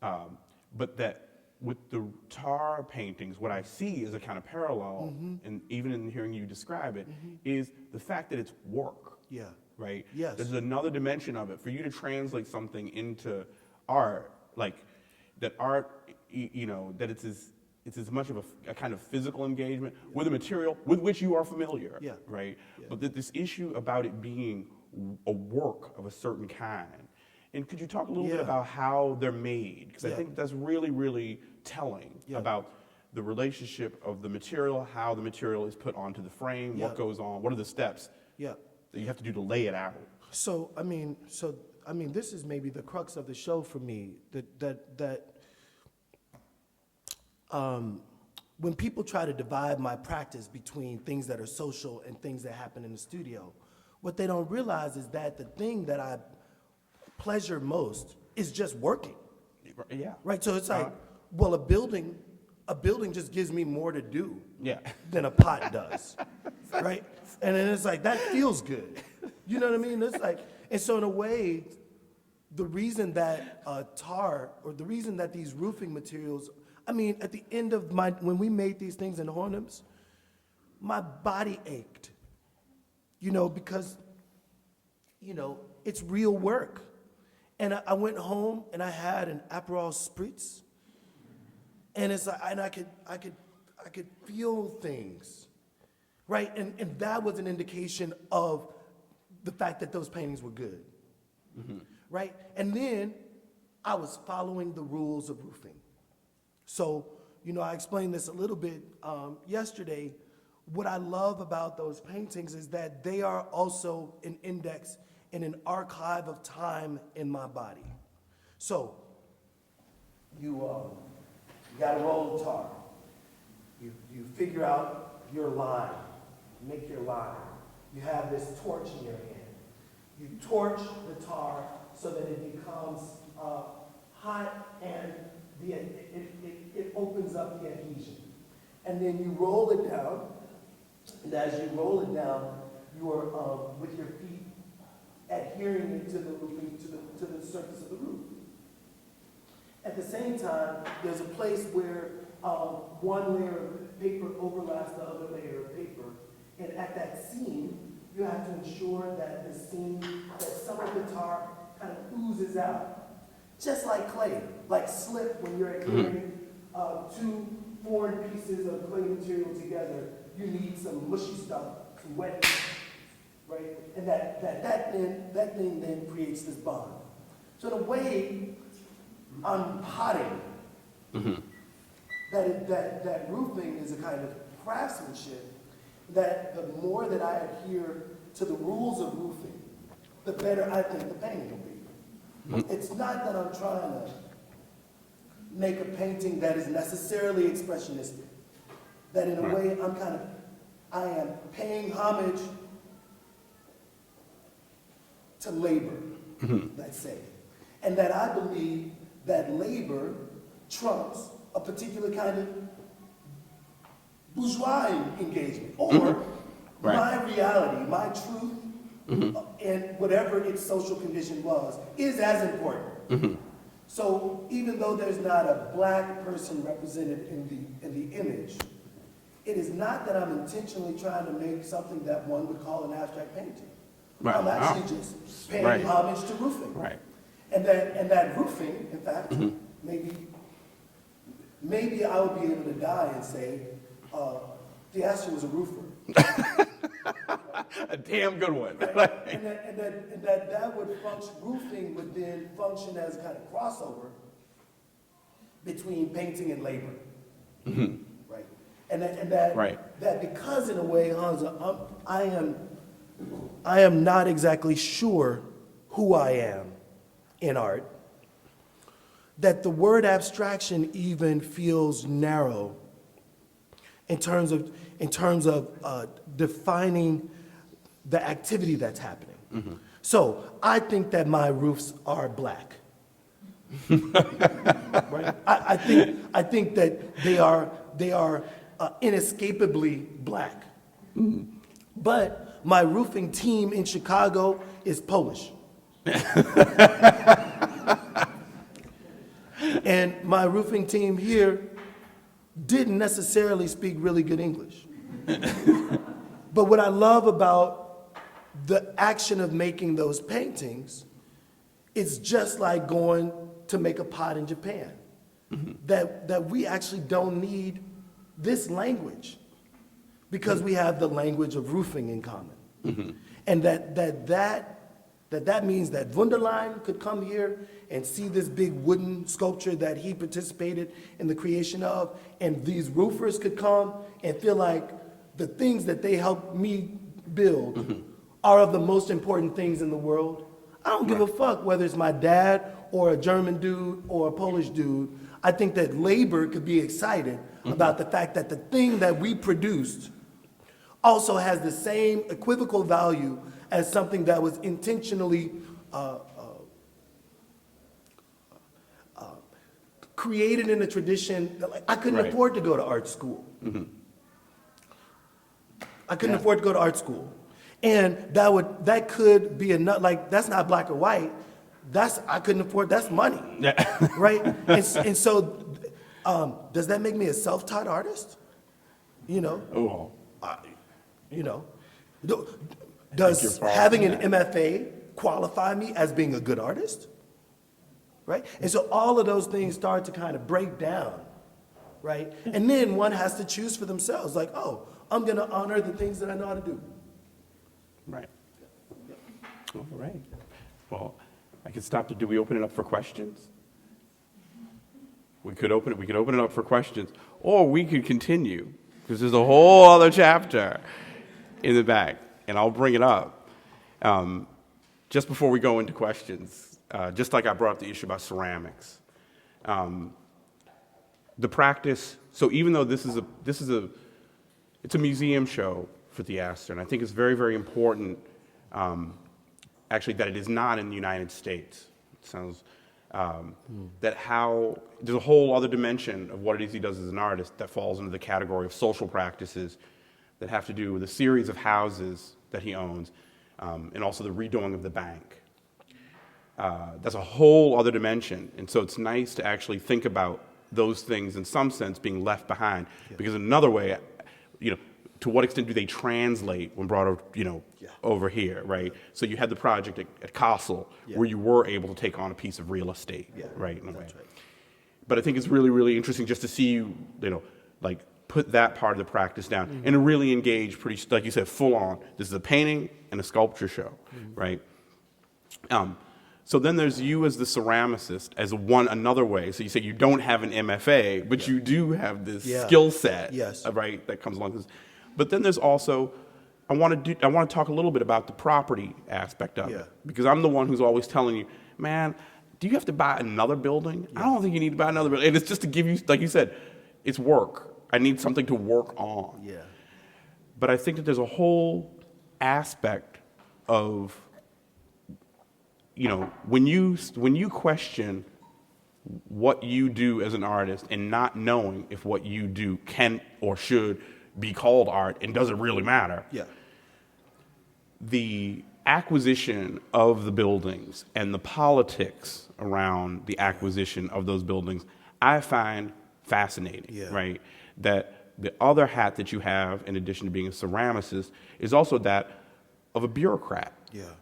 But that with the tar paintings, what I see is a kind of parallel, and even in hearing you describe it, is the fact that it's work. Yeah. Right? Yes. There's another dimension of it. For you to translate something into art, like that art, that it's as much of a kind of physical engagement with a material with which you are familiar. Yeah. Right? Yeah. But that this issue about it being a work of a certain kind. And could you talk a little bit about how they're made? Because I think that's really, really telling about the relationship of the material, how the material is put onto the frame, what goes on, what are the steps that you have to do to lay it out. So I mean, this is maybe the crux of the show for me. When people try to divide my practice between things that are social and things that happen in the studio, what they don't realize is that the thing that I pleasure most is just working. Yeah. Right. So it's like, well, a building just gives me more to do than a pot does. Right. And then it's like, that feels good. You know what I mean? It's like, and so in a way, the reason that tar, or the reason that these roofing materials, I mean, at the end of when we made these things in Hornums, my body ached, because, it's real work. And I went home and I had an Aperol Spritz, and it's like, and I could feel things, right? And that was an indication of the fact that those paintings were good, right? And then I was following the rules of roofing. So, I explained this a little bit yesterday. What I love about those paintings is that they are also an index and an archive of time in my body. So, you got a roll of tar. You figure out your line, make your line. You have this torch in your hand. You torch the tar so that it becomes hot, and it opens up the adhesion. And then you roll it down, and as you roll it down, you are with your feet adhering it to the roofing, to the surface of the roof. At the same time, there's a place where one layer of paper overlaps the other layer of paper, and at that seam, you have to ensure that the seam, that some of the tar kind of oozes out, just like clay, like slip when you're adhering two foreign pieces of clay material together. You need some mushy stuff to wet it. Right? And that thing then creates this bond. So in a way, I'm potting. That roofing is a kind of craftsmanship that the more that I adhere to the rules of roofing, the better I think the painting will be. It's not that I'm trying to make a painting that is necessarily expressionistic. That in a way, I am paying homage to labor, let's say. And that I believe that labor trumps a particular kind of bourgeois engagement, or my reality, my truth, and whatever its social condition was, is as important. So even though there's not a black person represented in the image, it is not that I'm intentionally trying to make something that one would call an abstract painting. I'm actually just paying homage to roofing. Right. And that roofing, in fact, maybe I would be able to die and say, Theaster was a roofer. A damn good one. Right? and that would function, roofing would then function as a kind of crossover between painting and labor. Right? Right. that because in a way, Hamza, I am not exactly sure who I am in art, that the word abstraction even feels narrow in terms of defining the activity that's happening. Mm-hmm. So I think that my roofs are black. Right? I think that they are inescapably black. Mm-hmm. But my roofing team in Chicago is Polish. And my roofing team here didn't necessarily speak really good English. But what I love about the action of making those paintings, it's just like going to make a pot in Japan. Mm-hmm. That we actually don't need this language because we have the language of roofing in common. Mm-hmm. And that means that Wunderlein could come here and see this big wooden sculpture that he participated in the creation of, and these roofers could come and feel like the things that they helped me build mm-hmm. are of the most important things in the world. I don't give a fuck whether it's my dad or a German dude or a Polish dude. I think that labor could be excited mm-hmm. about the fact that the thing that we produced also has the same equivocal value as something that was intentionally created in a tradition that, like, I couldn't afford to go to art school. Mm-hmm. I couldn't afford to go to art school. And that could be enough, like, that's not black or white. I couldn't afford, that's money. Yeah. Right? And so, does that make me a self-taught artist? You know? Oh. You know? Does having an MFA qualify me as being a good artist? Right? And so all of those things start to kind of break down, right? And then one has to choose for themselves, like, oh, I'm going to honor the things that I know how to do. Right. All right. Well, I can stop. Do we open it up for questions? We could open it up for questions, or we could continue, because there's a whole other chapter in the back, and I'll bring it up. Just before we go into questions, just like I brought up the issue about ceramics, the practice. So even though it's a museum show for Theaster, and I think it's very, very important, actually, that it is not in the United States. It sounds that how there's a whole other dimension of what it is he does as an artist that falls into the category of social practices that have to do with a series of houses that he owns, and also the redoing of the bank. That's a whole other dimension, and so it's nice to actually think about those things in some sense being left behind, because in another way, to what extent do they translate when brought over here, right? So you had the project at Castle where you were able to take on a piece of real estate, right? In a way. Right. But I think it's really, really interesting just to see you, like put that part of the practice down and really engage pretty, like you said, full on. This is a painting and a sculpture show, right? So then there's you as the ceramicist as another way. So you say you don't have an MFA, but you do have this skill set, right, that comes along with this. But then there's also, I want to talk a little bit about the property aspect of it, because I'm the one who's always telling you, man, do you have to buy another building? I don't think you need to buy another building. And it's just to give you, like you said, it's work. I need something to work on. Yeah. But I think that there's a whole aspect of, when you question what you do as an artist and not knowing if what you do can or should be called art and does it really matter? Yeah. The acquisition of the buildings and the politics around the acquisition of those buildings, I find fascinating, right? That the other hat that you have, in addition to being a ceramicist, is also that of a bureaucrat,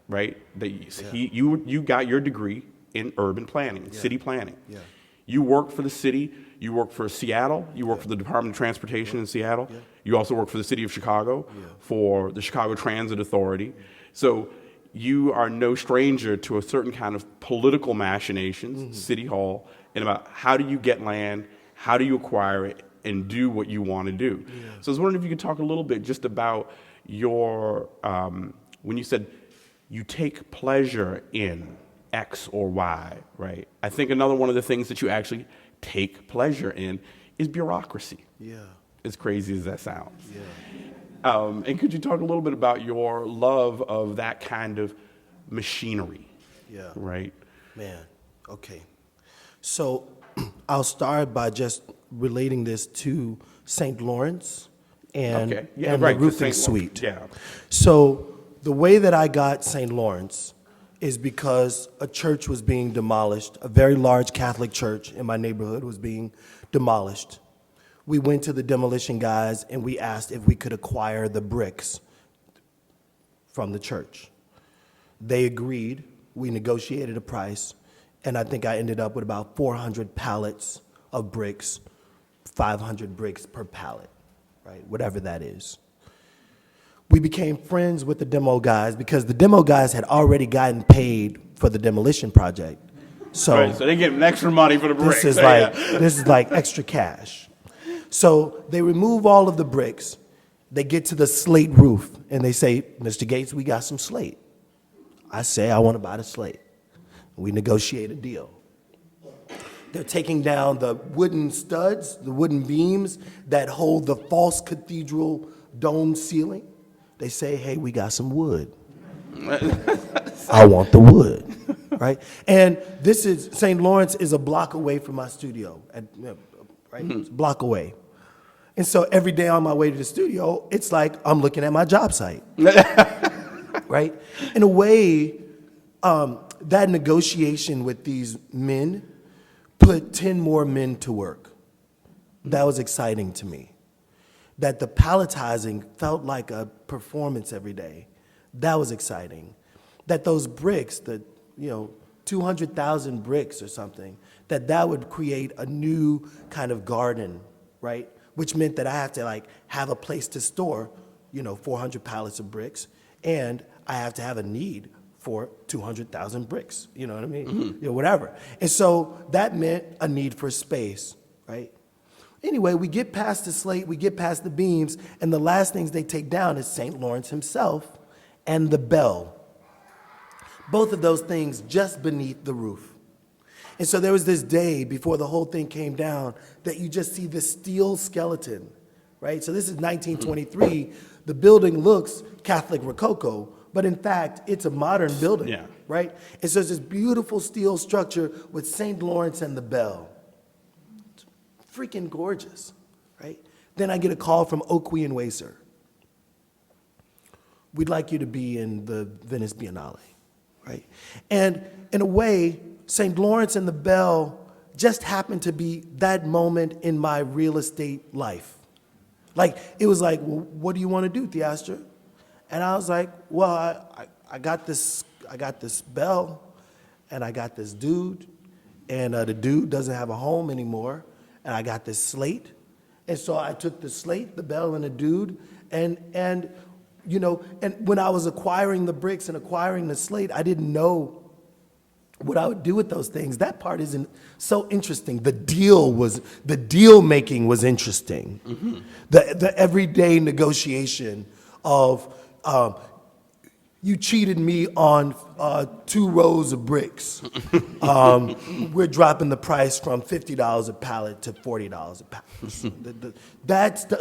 right? That you got your degree in urban planning, city planning. Yeah. You worked for the city. You worked for Seattle. You worked for the Department of Transportation in Seattle. Yeah. You also worked for the city of Chicago, for the Chicago Transit Authority. So you are no stranger to a certain kind of political machinations, City Hall, and about how do you get land, how do you acquire it, and do what you want to do. So I was wondering if you could talk a little bit just about your, when you said you take pleasure in X or Y, right? I think another one of the things that you actually take pleasure in is bureaucracy. Yeah. As crazy as that sounds. Yeah. And could you talk a little bit about your love of that kind of machinery? Yeah. Right? Man, okay. So I'll start by just relating this to St. Lawrence and, Okay. Yeah, and right, the 'cause roofing St. Lawrence- suite. yeah. So the way that I got St. Lawrence is because a church was being demolished. A very large Catholic church in my neighborhood was being demolished. We went to the demolition guys and we asked if we could acquire the bricks from the church. They agreed. We negotiated a price, and I think I ended up with about 400 pallets of bricks, 500 bricks per pallet, right? Whatever that is. We became friends with the demo guys because the demo guys had already gotten paid for the demolition project. So, Right, so they get extra money for the bricks. this is Yeah. this is like extra cash. So they remove all of the bricks. They get to the slate roof and they say, "Mr. Gates, we got some slate." I say, "I want to buy the slate." We negotiate a deal. They're taking down the wooden studs, the wooden beams that hold the false cathedral dome ceiling. They say, "Hey, we got some wood." I want the wood, right? And this is, St. Lawrence is a block away from my studio, right? It's a block away. And so every day on my way to the studio, it's like I'm looking at my job site, right? In a way, that negotiation with these men put 10 more men to work. That was exciting to me. That the palletizing felt like a performance every day. That was exciting. That those bricks, 200,000 bricks or something, that would create a new kind of garden, right? Which meant that I have to have a place to store, 400 pallets of bricks, and I have to have a need for 200,000 bricks. You know what I mean? Mm-hmm. Whatever. And so that meant a need for space, right? Anyway, we get past the slate, we get past the beams, and the last things they take down is St. Lawrence himself and the bell. Both of those things just beneath the roof. And so there was this day before the whole thing came down that you just see this steel skeleton, right? So this is 1923. The building looks Catholic Rococo, but in fact, it's a modern building, Yeah. right? And so it's this beautiful steel structure with St. Lawrence and the bell. It's freaking gorgeous, right? Then I get a call from Oakley and Wacer. We'd like you to be in the Venice Biennale, right? And in a way, St. Lawrence and the bell just happened to be that moment in my real estate life. It was like, well, what do you want to do, Theaster? And I was like, well, I got this bell, and I got this dude, and the dude doesn't have a home anymore, and I got this slate. And so I took the slate, the bell, and the dude, and when I was acquiring the bricks and acquiring the slate, I didn't know what I would do with those things. That part isn't so interesting. The deal making was interesting. Mm-hmm. The everyday negotiation of you cheated me on 2 rows of bricks. We're dropping the price from $50 a pallet to $40 a pallet.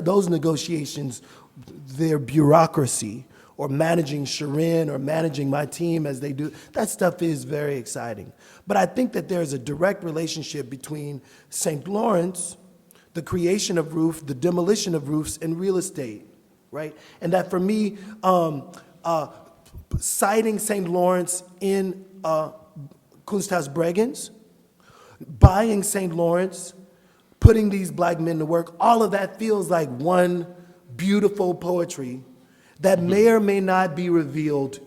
Those negotiations, their bureaucracy, or managing Sharon or managing my team as they do, that stuff is very exciting. But I think that there's a direct relationship between St. Lawrence, the creation of roof, the demolition of roofs, and real estate, right? And that for me, citing St. Lawrence in Kunsthaus Bregenz, buying St. Lawrence, putting these black men to work, all of that feels like one beautiful poetry that may or may not be revealed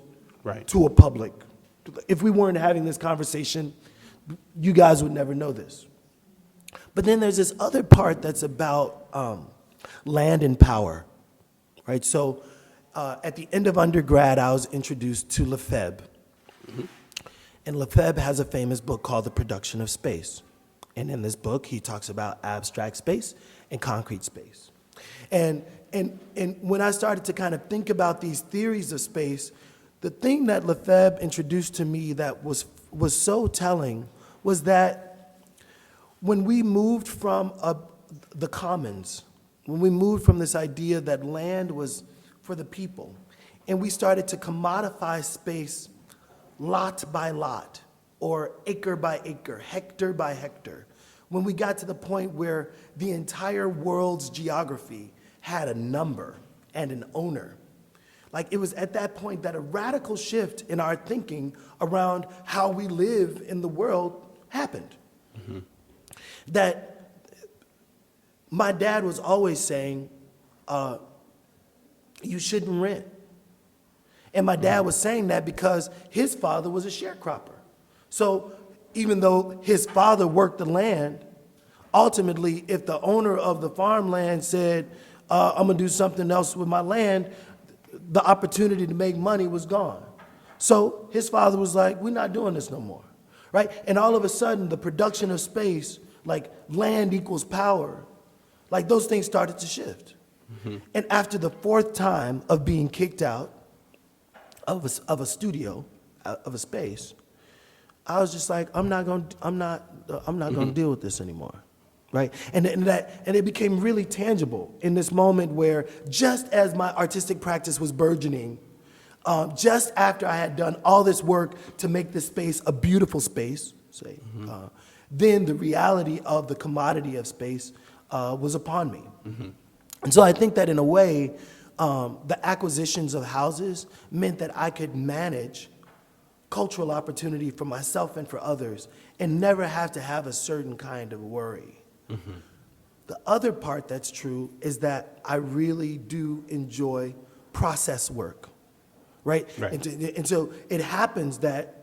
to a public. If we weren't having this conversation, you guys would never know this. But then there's this other part that's about land and power, right? So at the end of undergrad, I was introduced to Lefebvre. Mm-hmm. And Lefebvre has a famous book called The Production of Space. And in this book, he talks about abstract space, and concrete space. And when I started to kind of think about these theories of space, the thing that Lefebvre introduced to me that was so telling was that when we moved from the commons, when we moved from this idea that land was for the people, and we started to commodify space lot by lot, or acre by acre, hectare by hectare, when we got to the point where the entire world's geography had a number and an owner, like it was at that point that a radical shift in our thinking around how we live in the world happened. Mm-hmm. That my dad was always saying, you shouldn't rent. And my dad was saying that because his father was a sharecropper. So even though his father worked the land, ultimately, if the owner of the farmland said, I'm gonna do something else with my land, the opportunity to make money was gone. So his father was like, we're not doing this no more, right? And all of a sudden, the production of space, like land equals power, like those things started to shift. Mm-hmm. And after the fourth time of being kicked out of a studio, of a space, I was just like, I'm not gonna deal with this anymore. Right? And it became really tangible in this moment where just as my artistic practice was burgeoning, just after I had done all this work to make this space a beautiful space, say, mm-hmm. Then the reality of the commodity of space was upon me. Mm-hmm. And so I think that in a way, the acquisitions of houses meant that I could manage cultural opportunity for myself and for others and never have to have a certain kind of worry. Mm-hmm. The other part that's true is that I really do enjoy process work, right? And so it happens that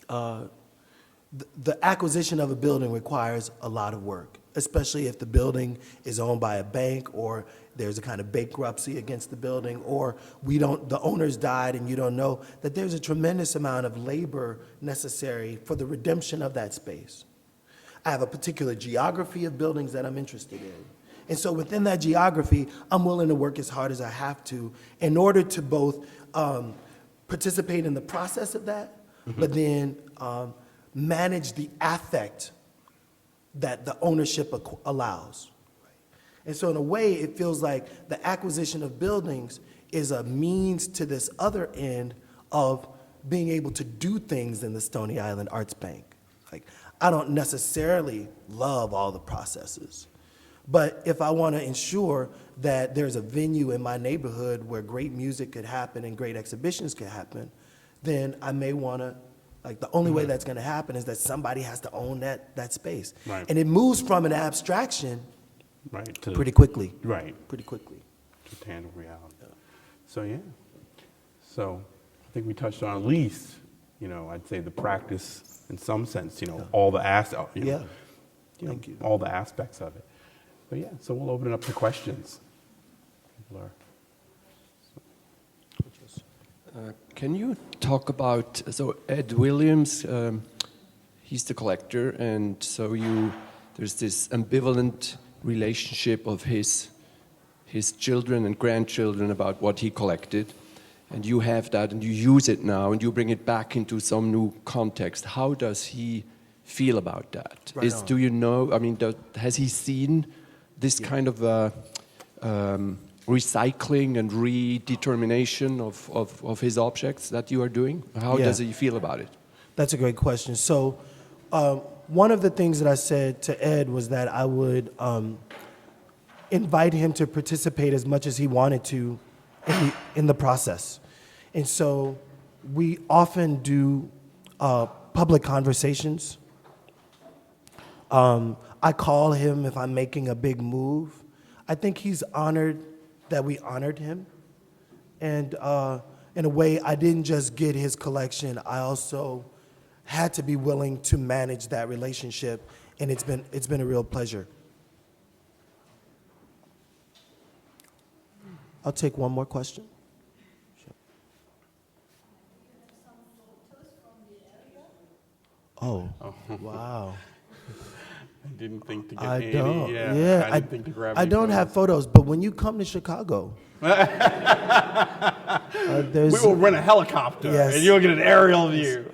the acquisition of a building requires a lot of work, especially if the building is owned by a bank or there's a kind of bankruptcy against the building, or the owners died and you don't know that there's a tremendous amount of labor necessary for the redemption of that space. I have a particular geography of buildings that I'm interested in. And so within that geography, I'm willing to work as hard as I have to in order to both participate in the process of that, mm-hmm. but then manage the affect that the ownership allows. And so in a way, it feels like the acquisition of buildings is a means to this other end of being able to do things in the Stony Island Arts Bank. Like, I don't necessarily love all the processes, but if I want to ensure that there's a venue in my neighborhood where great music could happen and great exhibitions could happen, then I may want to, like, the only way that's going to happen is that somebody has to own that space. Right. And it moves from an abstraction to pretty quickly. Pretty quickly. To tangible reality. Yeah. So, yeah. So, I think we touched on at least, I'd say the practice in some sense, all the Thank you. All the aspects of it. But yeah, so we'll open it up to questions. Can you talk about, so Ed Williams, he's the collector, and so there's this ambivalent relationship of his children and grandchildren about what he collected. And you have that, and you use it now, and you bring it back into some new context. How does he feel about that? Do you know? I mean, has he seen this kind of recycling and redetermination of his objects that you are doing? How does he feel about it? That's a great question. So, one of the things that I said to Ed was that I would invite him to participate as much as he wanted to in the process. And so we often do public conversations. I call him if I'm making a big move. I think he's honored that we honored him. And in a way, I didn't just get his collection, I also had to be willing to manage that relationship, and it's been a real pleasure. I'll take one more question. Sure. Oh, wow. didn't think to get I any. don't. Yeah, I didn't think to grab. I any don't have photos. photos, but when you come to Chicago, We there's. will rent a helicopter, Yes. and you'll get an aerial view.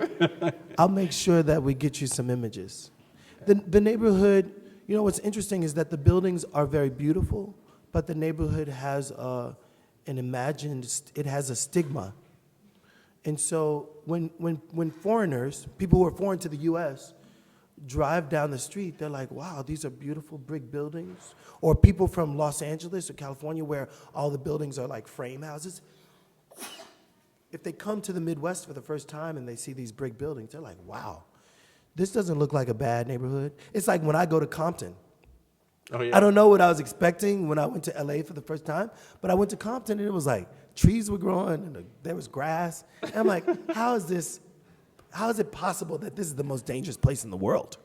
I'll make sure that we get you some images. The neighborhood, you know, what's interesting is that the buildings are very beautiful, but the neighborhood has it has a stigma. And so when foreigners, people who are foreign to the U.S., drive down the street, they're like, wow, these are beautiful brick buildings. Or people from Los Angeles or California where all the buildings are like frame houses. If they come to the Midwest for the first time and they see these brick buildings, they're like, wow, this doesn't look like a bad neighborhood. It's like when I go to Compton. Oh, yeah. I don't know what I was expecting when I went to LA for the first time, but I went to Compton and it was like trees were growing and there was grass. And I'm like, how is it possible that this is the most dangerous place in the world?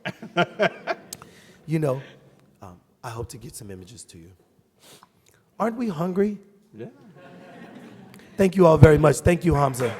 You know, I hope to get some images to you. Aren't we hungry? Yeah. Thank you all very much. Thank you, Hamza.